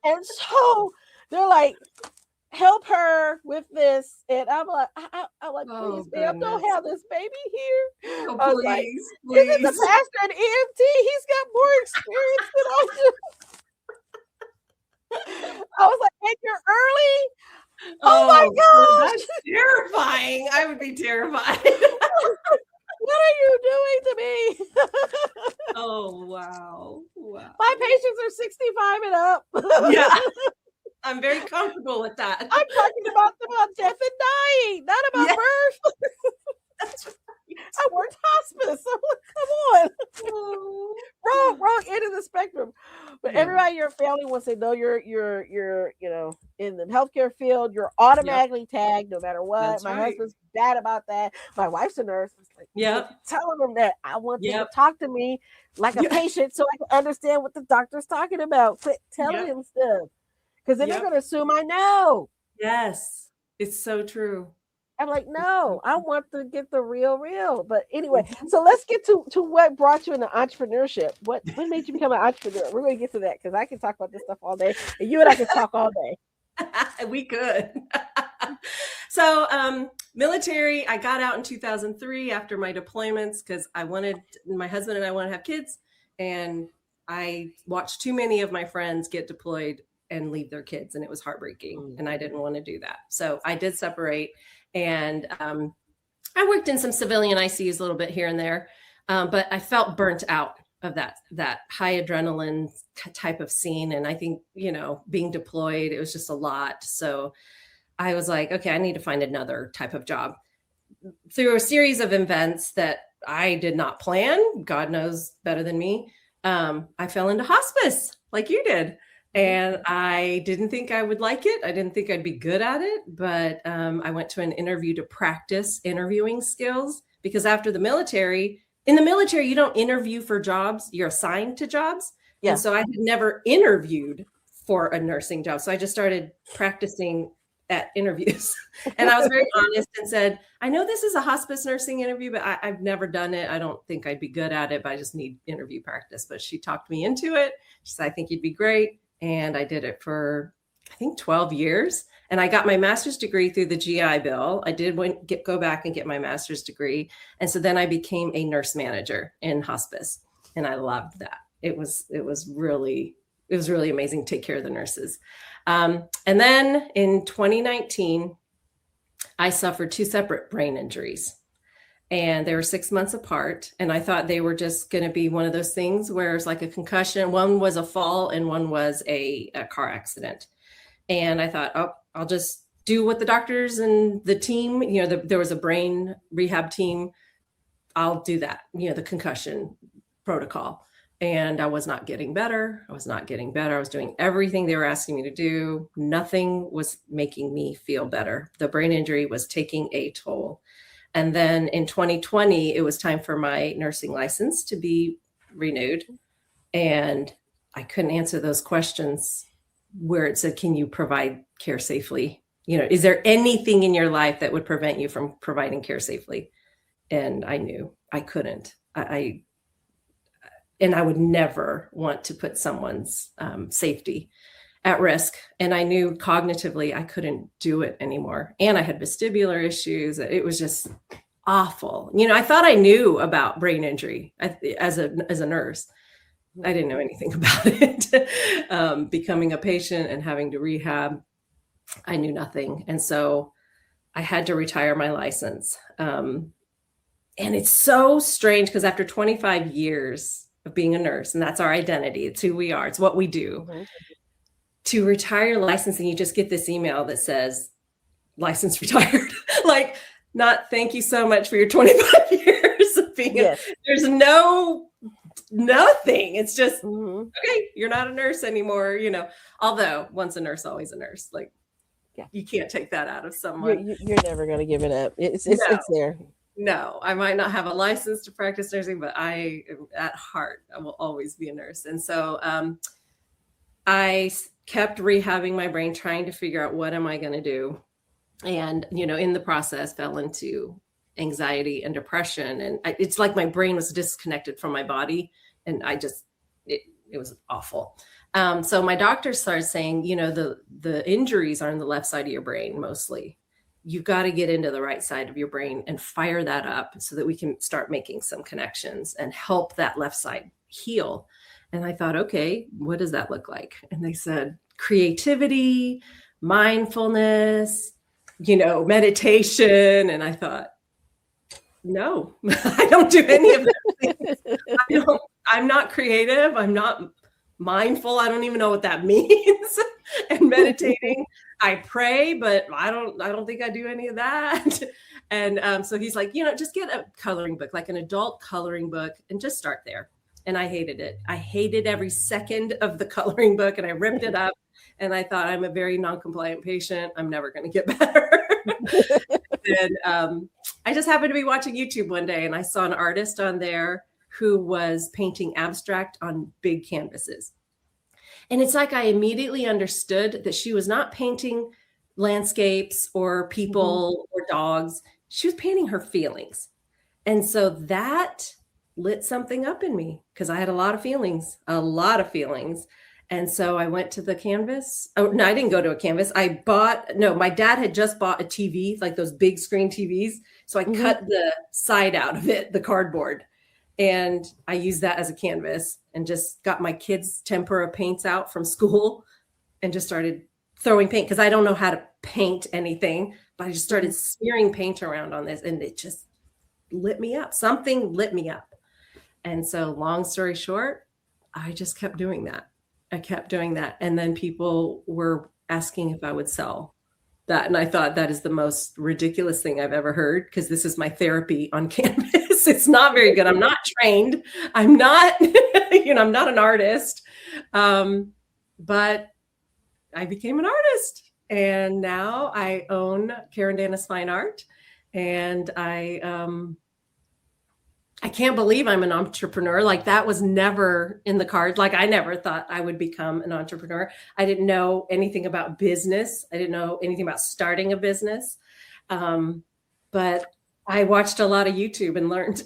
[SPEAKER 1] And so they're like, help her with this. And I'm like, I'm like,
[SPEAKER 2] Oh,
[SPEAKER 1] please, ma'am, don't
[SPEAKER 2] goodness.
[SPEAKER 1] have this baby here.
[SPEAKER 2] Oh,
[SPEAKER 1] I was like,
[SPEAKER 2] please,
[SPEAKER 1] isn't the
[SPEAKER 2] please.
[SPEAKER 1] pastor an EMT? He's got more experience than I do. I was like, and you're early? Oh my gosh.
[SPEAKER 2] That's terrifying. I would be terrified.
[SPEAKER 1] What are you doing to me?
[SPEAKER 2] Oh, wow. Wow.
[SPEAKER 1] My patients are 65 and up.
[SPEAKER 2] Yeah. I'm very comfortable with that.
[SPEAKER 1] I'm talking about death and dying, not about birth.
[SPEAKER 2] That's right.
[SPEAKER 1] I worked hospice. So come on.
[SPEAKER 2] Oh.
[SPEAKER 1] Wrong end of the spectrum. But everybody in your family, once they know you're you know, in the healthcare field, you're automatically tagged no matter what.
[SPEAKER 2] That's
[SPEAKER 1] My
[SPEAKER 2] right.
[SPEAKER 1] husband's bad about that. My wife's a nurse. It's like, telling them that I want them to talk to me like a patient so I can understand what the doctor's talking about. Quit telling him stuff. Because then they're going to assume I know.
[SPEAKER 2] Yes. It's so true.
[SPEAKER 1] I'm like, no, I want to get the real. But anyway, so let's get to what brought you into entrepreneurship. What made you become an entrepreneur? We're going to get to that because I can talk about this stuff all day, and you and I can talk all day.
[SPEAKER 2] We could. So, military, I got out in 2003 after my deployments because my husband and I want to have kids, and I watched too many of my friends get deployed and leave their kids, and it was heartbreaking, and I didn't want to do that. So I did separate. And I worked in some civilian ICUs a little bit here and there, but I felt burnt out of that high adrenaline type of scene. And I think, you know, being deployed, it was just a lot. So I was like, okay, I need to find another type of job. Through a series of events that I did not plan, God knows better than me, I fell into hospice like you did. And I didn't think I would like it. I didn't think I'd be good at it, but I went to an interview to practice interviewing skills because after in the military, you don't interview for jobs, you're assigned to jobs. Yeah. And so I had never interviewed for a nursing job. So I just started practicing at interviews. And I was very honest and said, I know this is a hospice nursing interview, but I've never done it. I don't think I'd be good at it, but I just need interview practice. But she talked me into it. She said, I think you'd be great. And I did it for, I think, 12 years. And I got my master's degree through the GI Bill. I did go back and get my master's degree. And so then I became a nurse manager in hospice. And I loved that. It was really amazing to take care of the nurses. And then in 2019, I suffered 2 separate brain injuries. and they were 6 months apart. And I thought they were just going to be one of those things where it's like a concussion. One was a fall and one was a car accident. And I thought, oh, I'll just do what the doctors and the team, there was a brain rehab team. I'll do that, the concussion protocol. And I was not getting better. I was doing everything they were asking me to do. Nothing was making me feel better. The brain injury was taking a toll. And then in 2020, it was time for my nursing license to be renewed. And I couldn't answer those questions where it said, can you provide care safely? Is there anything in your life that would prevent you from providing care safely? And I knew I couldn't. And I would never want to put someone's safety at risk. And I knew cognitively I couldn't do it anymore. And I had vestibular issues. It was just awful. I thought I knew about brain injury as a nurse. I didn't know anything about it. Becoming a patient and having to rehab, I knew nothing. And so I had to retire my license. And it's so strange because after 25 years of being a nurse, and that's our identity, it's who we are, it's what we do, to retire your license and you just get this email that says, license retired. Like, not thank you so much for your 25 years of being there's nothing. It's just, okay, you're not a nurse anymore, although once a nurse, always a nurse. Like, you can't take that out of someone.
[SPEAKER 1] You're never going to give it up. It's there.
[SPEAKER 2] No, I might not have a license to practice nursing, but at heart, I will always be a nurse. And so I kept rehabbing my brain, trying to figure out what am I going to do. And, in the process, fell into anxiety and depression. And it's like my brain was disconnected from my body. And it was awful. So my doctor started saying, the injuries are in the left side of your brain mostly. You've got to get into the right side of your brain and fire that up so that we can start making some connections and help that left side heal. And I thought, okay, what does that look like? And they said, creativity, mindfulness, meditation. And I thought, no, I don't do any of that. I'm not creative. I'm not mindful. I don't even know what that means. And meditating, I pray, but I don't think I do any of that. And so he's like, just get a coloring book, like an adult coloring book, and just start there. And I hated it. I hated every second of the coloring book, and I ripped it up. And I thought, I'm a very non-compliant patient. I'm never going to get better. And I just happened to be watching YouTube one day, and I saw an artist on there who was painting abstract on big canvases. And it's like I immediately understood that she was not painting landscapes or people or dogs. She was painting her feelings. And so that lit something up in me because I had a lot of feelings. And so I went to the canvas. Oh, no, I didn't go to a canvas. My dad had just bought a TV, like those big screen TVs. So I cut the side out of it, the cardboard. And I used that as a canvas and just got my kids' tempera paints out from school and just started throwing paint because I don't know how to paint anything, but I just started smearing paint around on this and it just lit me up. Something lit me up. And so long story short, I just kept doing that. And then people were asking if I would sell that. And I thought that is the most ridiculous thing I've ever heard because this is my therapy on canvas. It's not very good. I'm not trained. I'm not, I'm not an artist. But I became an artist and now I own Carandanis Fine Art. And I can't believe I'm an entrepreneur. Like that was never in the cards. Like I never thought I would become an entrepreneur. I didn't know anything about business. I didn't know anything about starting a business. But I watched a lot of YouTube and learned.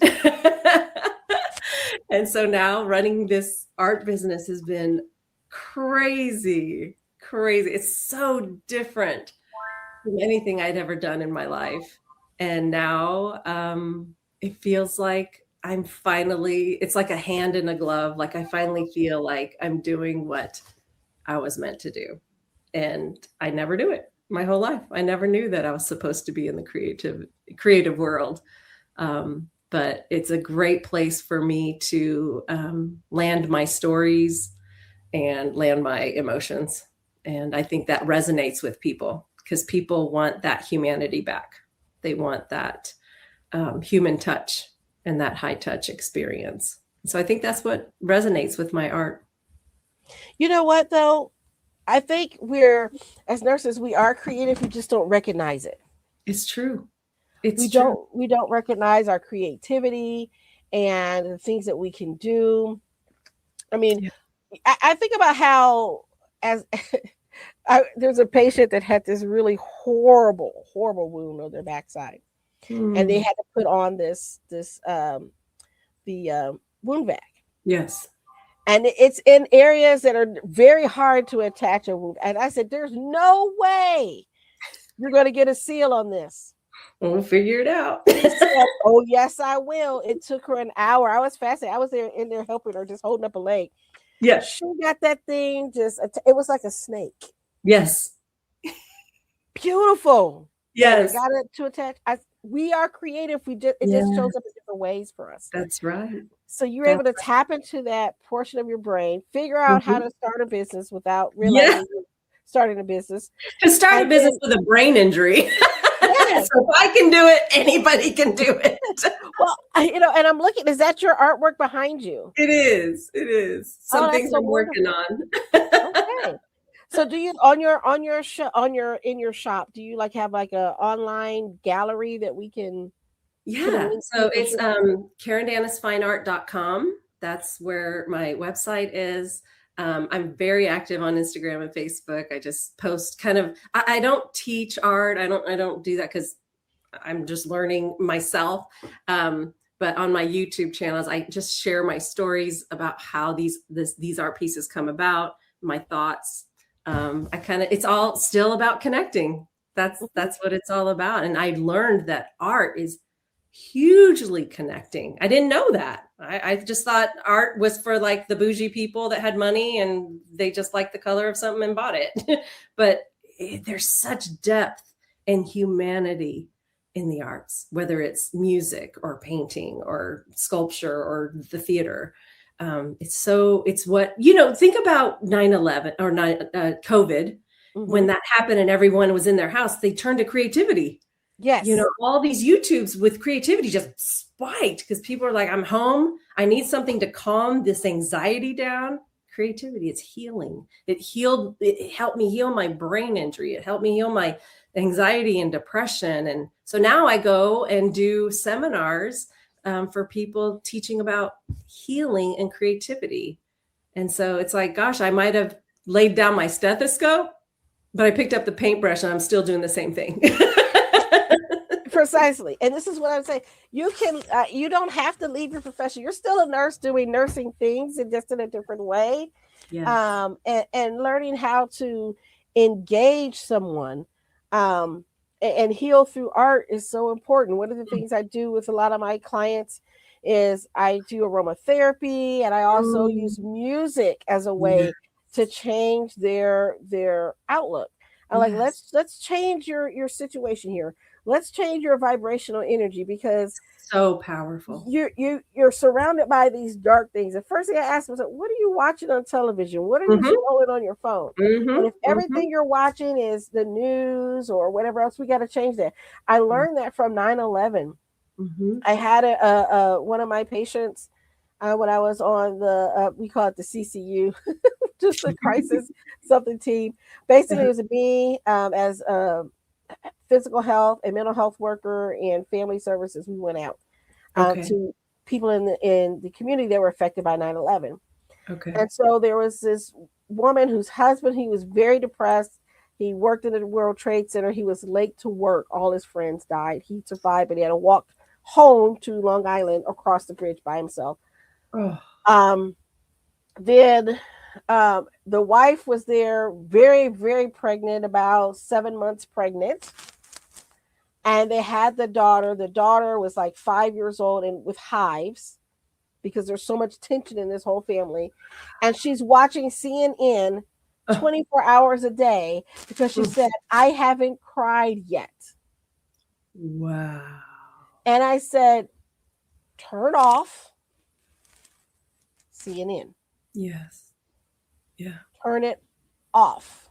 [SPEAKER 2] And so now running this art business has been crazy. It's so different from anything I'd ever done in my life. And now it feels like it's like a hand in a glove. Like I finally feel like I'm doing what I was meant to do. And I never do it my whole life. I never knew that I was supposed to be in the creative world. But it's a great place for me to land my stories and land my emotions. And I think that resonates with people because people want that humanity back. They want that human touch and that high touch experience. So I think that's what resonates with my art.
[SPEAKER 1] You know what, though? I think as nurses, we are creative. We just don't recognize it.
[SPEAKER 2] It's true. It's
[SPEAKER 1] We
[SPEAKER 2] true.
[SPEAKER 1] don't recognize our creativity and the things that we can do. I mean,
[SPEAKER 2] Yeah.
[SPEAKER 1] I think about how there's a patient that had this really horrible wound on their backside, and they had to put on the wound vac.
[SPEAKER 2] Yes.
[SPEAKER 1] And it's in areas that are very hard to attach a wound. And I said, there's no way you're going to get a seal on this.
[SPEAKER 2] We'll figure it out.
[SPEAKER 1] She said, oh, yes, I will. It took her an hour. I was fascinated. I was in there helping her, just holding up a leg.
[SPEAKER 2] Yes.
[SPEAKER 1] She got that thing it was like a snake.
[SPEAKER 2] Yes.
[SPEAKER 1] Beautiful.
[SPEAKER 2] Yes.
[SPEAKER 1] Got it to attach. We are creative. It just shows up in different ways for us.
[SPEAKER 2] That's right.
[SPEAKER 1] So you're able to tap into that portion of your brain, figure out how to start a business without realizing you're starting a business.
[SPEAKER 2] To start a business with a brain injury. Yes. So if I can do it, anybody can do it.
[SPEAKER 1] Well, and I'm looking, is that your artwork behind you?
[SPEAKER 2] It is. It is. Some things I'm working on.
[SPEAKER 1] Okay. So do you in your shop, do you have like a online gallery that we can?
[SPEAKER 2] Yeah. So it's carandanisfineart.com. That's where my website is. I'm very active on Instagram and Facebook. I just post I don't teach art. I don't do that because I'm just learning myself. But on my YouTube channels, I just share my stories about how these art pieces come about, my thoughts. It's all still about connecting. That's what it's all about. And I learned that art is hugely connecting. I didn't know that. I just thought art was for like the bougie people that had money and they just liked the color of something and bought it. But there's such depth and humanity in the arts, whether it's music or painting or sculpture or the theater. It's what, think about 9/11 or COVID, when that happened and everyone was in their house, they turned to creativity.
[SPEAKER 1] Yes.
[SPEAKER 2] All these YouTubes with creativity just spiked because people are like, I'm home. I need something to calm this anxiety down. Creativity, it's healing. It helped me heal my brain injury. It helped me heal my anxiety and depression. And so now I go and do seminars for people teaching about healing and creativity. And so it's like, gosh, I might have laid down my stethoscope, but I picked up the paintbrush and I'm still doing the same thing.
[SPEAKER 1] Precisely. And this is what I'm saying. You don't have to leave your profession. You're still a nurse doing nursing things and just in a different way.
[SPEAKER 2] Yes.
[SPEAKER 1] And learning how to engage someone and heal through art is so important. One of the things I do with a lot of my clients is I do aromatherapy, and I also use music as a way to change their outlook. I'm like, let's change your situation here. Let's change your vibrational energy, because
[SPEAKER 2] so powerful.
[SPEAKER 1] You're surrounded by these dark things. The first thing I asked was, what are you watching on television? What are you scrolling on your phone? And if everything you're watching is the news or whatever else, we got to change that. I learned that from 9/11. I had one of my patients when I was on we call it the CCU, just the crisis something team. Basically, it was me as physical health and mental health worker and family services. We went out to people in the community that were affected by 9/11.
[SPEAKER 2] Okay.
[SPEAKER 1] And so there was this woman whose husband, he was very depressed. He worked in the World Trade Center. He was late to work. All his friends died. He survived, but he had to walk home to Long Island across the bridge by himself. Then the wife was there, very, very pregnant, about 7 months pregnant. And they had the daughter. The daughter was like 5 years old and with hives, because there's so much tension in this whole family. And she's watching CNN 24 hours a day because she said, I haven't cried yet.
[SPEAKER 2] Wow.
[SPEAKER 1] And I said, turn off CNN.
[SPEAKER 2] Yes. Yeah.
[SPEAKER 1] Turn it off.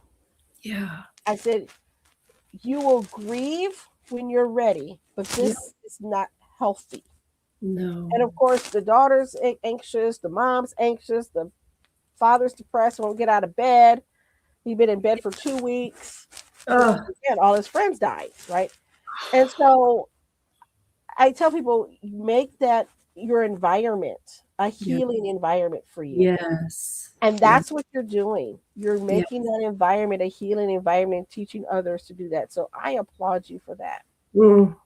[SPEAKER 2] Yeah.
[SPEAKER 1] I said, you will grieve when you're ready, but
[SPEAKER 2] Yeah.
[SPEAKER 1] this is not healthy.
[SPEAKER 2] No.
[SPEAKER 1] And of course, the daughter's anxious, the mom's anxious, the father's depressed, won't get out of bed. He'd been in bed for 2 weeks.
[SPEAKER 2] Oh,
[SPEAKER 1] Again, all his friends died, right? And so I tell people, make that your environment a
[SPEAKER 2] yeah.
[SPEAKER 1] healing environment for you.
[SPEAKER 2] Yes.
[SPEAKER 1] And
[SPEAKER 2] Yeah.
[SPEAKER 1] that's what you're doing. You're
[SPEAKER 2] Yeah.
[SPEAKER 1] making that environment a healing environment, teaching others to do that. So I applaud you for that.
[SPEAKER 2] Mm.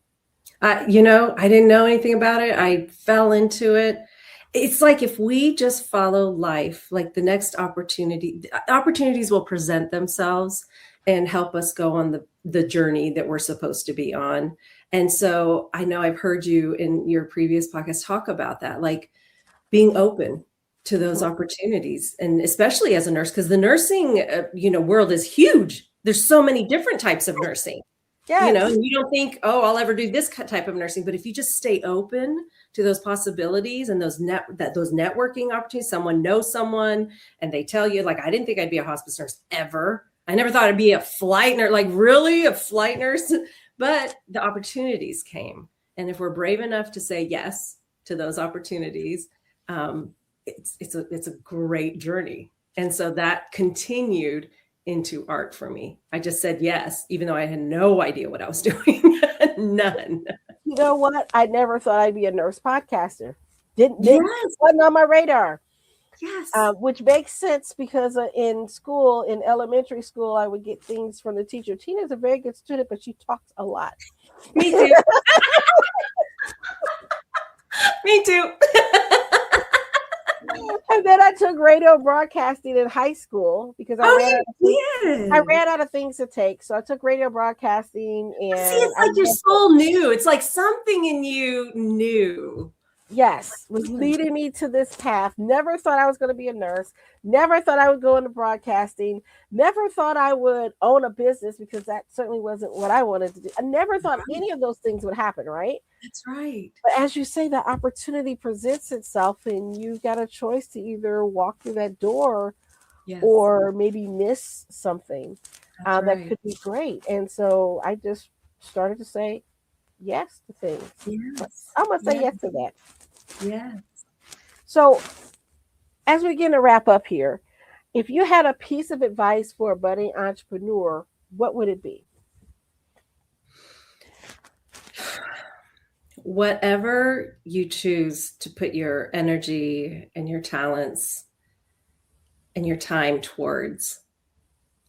[SPEAKER 2] You know, I didn't know anything about it. I fell into it. It's like if we just follow life, like the next opportunities will present themselves and help us go on the journey that we're supposed to be on. And so I know I've heard you in your previous podcast talk about that, like being open to those opportunities, and especially as a nurse, because the nursing, world is huge. There's so many different types of nursing.
[SPEAKER 1] Yes.
[SPEAKER 2] And you don't think, oh, I'll ever do this type of nursing. But if you just stay open to those possibilities and those networking opportunities, someone knows someone and they tell you, like, I didn't think I'd be a hospice nurse ever. I never thought I'd be a flight nurse, like really a flight nurse, but the opportunities came. And if we're brave enough to say yes to those opportunities, it's a great journey. And so that continued into art for me. I just said yes, even though I had no idea what I was doing. None.
[SPEAKER 1] You know what? I never thought I'd be a nurse podcaster. Didn't
[SPEAKER 2] Yes.
[SPEAKER 1] wasn't on my radar.
[SPEAKER 2] Yes.
[SPEAKER 1] Which makes sense because in school, in elementary school, I would get things from the teacher. Tina's a very good student, but she talks a lot.
[SPEAKER 2] Me too. Me too.
[SPEAKER 1] And then I took radio broadcasting in high school because I ran out of things to take. So I took radio broadcasting, and
[SPEAKER 2] see, it's like your soul knew. It's like something in you knew.
[SPEAKER 1] Yes, was leading me to this path. Never thought I was going to be a nurse. Never thought I would go into broadcasting. Never thought I would own a business, because that certainly wasn't what I wanted to do. I never thought any of those things would happen, right?
[SPEAKER 2] That's right.
[SPEAKER 1] But as you say, the opportunity presents itself, and you've got a choice to either walk through that door,
[SPEAKER 2] Yes.
[SPEAKER 1] or maybe miss something
[SPEAKER 2] That's
[SPEAKER 1] that
[SPEAKER 2] right.
[SPEAKER 1] could be great. And so I just started to say yes to things.
[SPEAKER 2] Yes.
[SPEAKER 1] I'm going to say yes to that.
[SPEAKER 2] Yes.
[SPEAKER 1] So as we begin to wrap up here, if you had a piece of advice for a budding entrepreneur, what would it be?
[SPEAKER 2] Whatever you choose to put your energy and your talents and your time towards,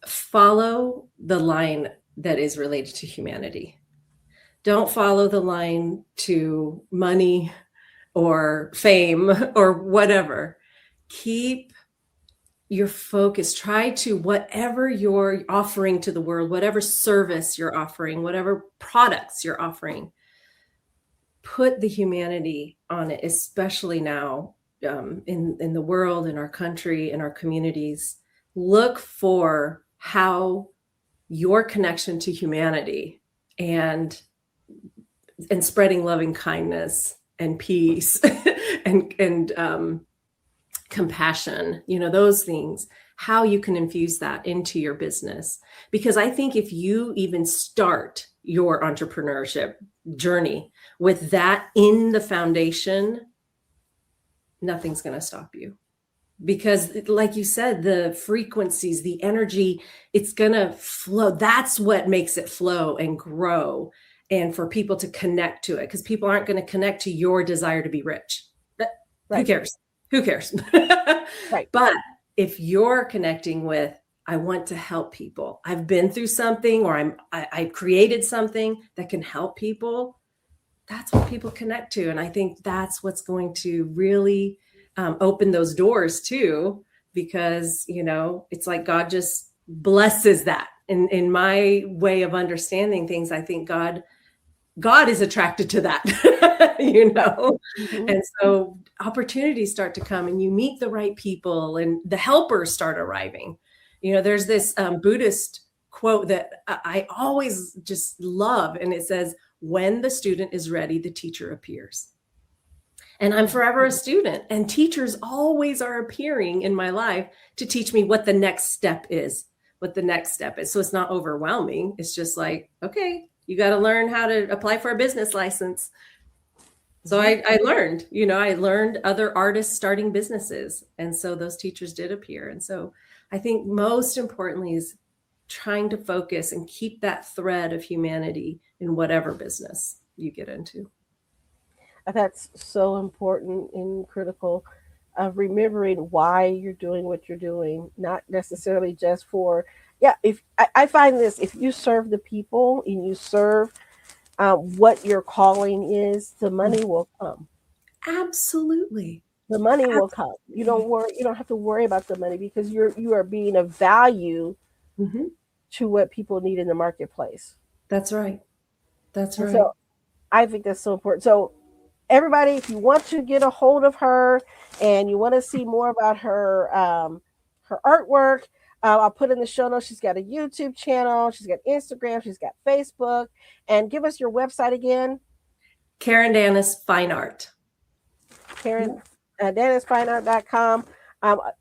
[SPEAKER 2] follow the line that is related to humanity. Don't follow the line to money or fame or whatever. Keep your focus. Try to, whatever you're offering to the world, whatever service you're offering, whatever products you're offering, put the humanity on it, especially now in the world, in our country, in our communities. Look for how your connection to humanity and spreading loving kindness and peace and compassion, those things, how you can infuse that into your business. Because I think if you even start your entrepreneurship journey with that in the foundation, nothing's going to stop you. Because like you said, the frequencies, the energy, it's going to flow. That's what makes it flow and grow, and for people to connect to it, because people aren't going to connect to your desire to be rich. Right. Who cares? Who cares?
[SPEAKER 1] Right.
[SPEAKER 2] But if you're connecting with, I want to help people, I've been through something, or I've created something that can help people, that's what people connect to. And I think that's what's going to really open those doors too, because, it's like God just blesses that. In my way of understanding things, I think God is attracted to that,
[SPEAKER 1] Mm-hmm.
[SPEAKER 2] And so opportunities start to come, and you meet the right people, and the helpers start arriving. There's this Buddhist quote that I always just love, and it says, when the student is ready, the teacher appears. And I'm forever a student, and teachers always are appearing in my life to teach me what the next step is, So it's not overwhelming. It's just like, okay, you got to learn how to apply for a business license. So I learned other artists starting businesses. And so those teachers did appear. And so I think most importantly is trying to focus and keep that thread of humanity in whatever business you get into.
[SPEAKER 1] That's so important and critical of remembering why you're doing what you're doing, not necessarily just for, if I find this, if you serve the people and you serve what your calling is, the money will come.
[SPEAKER 2] Absolutely.
[SPEAKER 1] The money will come. You don't have to worry about the money because you are being of value to what people need in the marketplace.
[SPEAKER 2] That's right.
[SPEAKER 1] So I think that's so important. So everybody, if you want to get a hold of her and you want to see more about her her artwork, I'll put in the show notes. She's got a YouTube channel. She's got Instagram. She's got Facebook. And give us your website again.
[SPEAKER 2] Carandanis Fine Art.
[SPEAKER 1] DanisFineArt.com.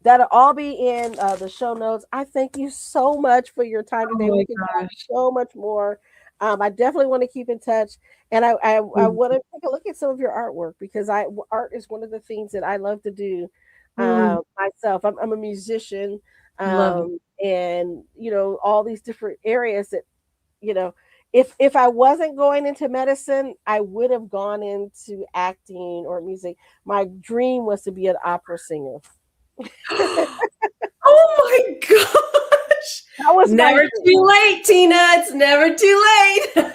[SPEAKER 1] That'll all be in the show notes. I thank you so much for your time today. We can talk so much more. I definitely want to keep in touch, and I want to take a look at some of your artwork because art is one of the things that I love to do myself. I'm a musician, and all these different areas that if I wasn't going into medicine, I would have gone into acting or music. My dream was to be an opera singer.
[SPEAKER 2] Oh my gosh.
[SPEAKER 1] That was
[SPEAKER 2] never too late, Tina. It's never too late.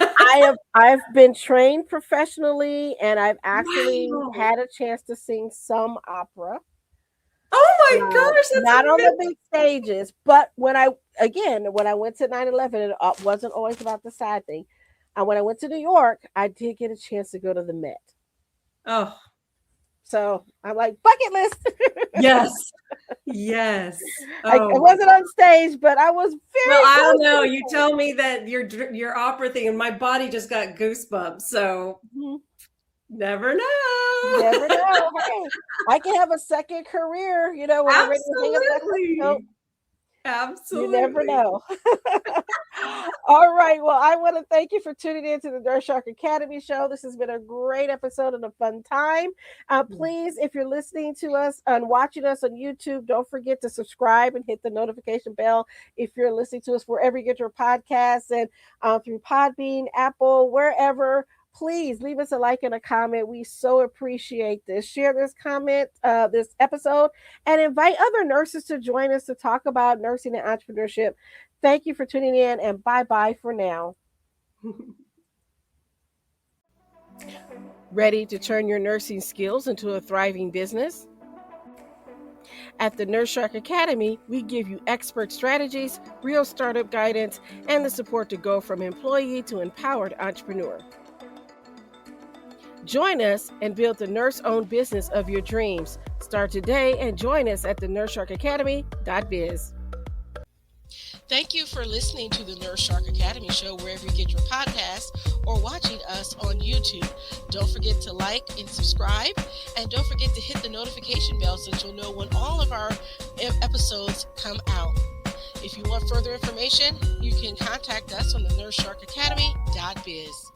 [SPEAKER 1] I've been trained professionally, and I've actually had a chance to sing some opera.
[SPEAKER 2] Oh my gosh, that's
[SPEAKER 1] not on the big stages, but when I went to 9/11, it wasn't always about the sad thing. And when I went to New York, I did get a chance to go to the Met.
[SPEAKER 2] Oh,
[SPEAKER 1] so I'm like, bucket list.
[SPEAKER 2] Yes.
[SPEAKER 1] I wasn't on stage, but I was very.
[SPEAKER 2] Well, I don't know. You tell me that your opera thing, and my body just got goosebumps. So. Never know.
[SPEAKER 1] Never know. Hey, I can have a second career, when I'm ready to hang up that coat.
[SPEAKER 2] Absolutely.
[SPEAKER 1] You never know. All right. Well, I want to thank you for tuning in to the Nurse Shark Academy show. This has been a great episode and a fun time. Please, if you're listening to us and watching us on YouTube, don't forget to subscribe and hit the notification bell. If you're listening to us wherever you get your podcasts and through Podbean, Apple, wherever, please leave us a like and a comment. We so appreciate this. Share this this episode, and invite other nurses to join us to talk about nursing and entrepreneurship. Thank you for tuning in, and bye-bye for now. Ready to turn your nursing skills into a thriving business? At the Nurse Shark Academy, we give you expert strategies, real startup guidance, and the support to go from employee to empowered entrepreneur. Join us and build the nurse-owned business of your dreams. Start today and join us at the nursesharkacademy.biz. Thank you for listening to the Nurse Shark Academy show wherever you get your podcasts or watching us on YouTube. Don't forget to like and subscribe, and don't forget to hit the notification bell so that you'll know when all of our episodes come out. If you want further information, you can contact us on the nursesharkacademy.biz.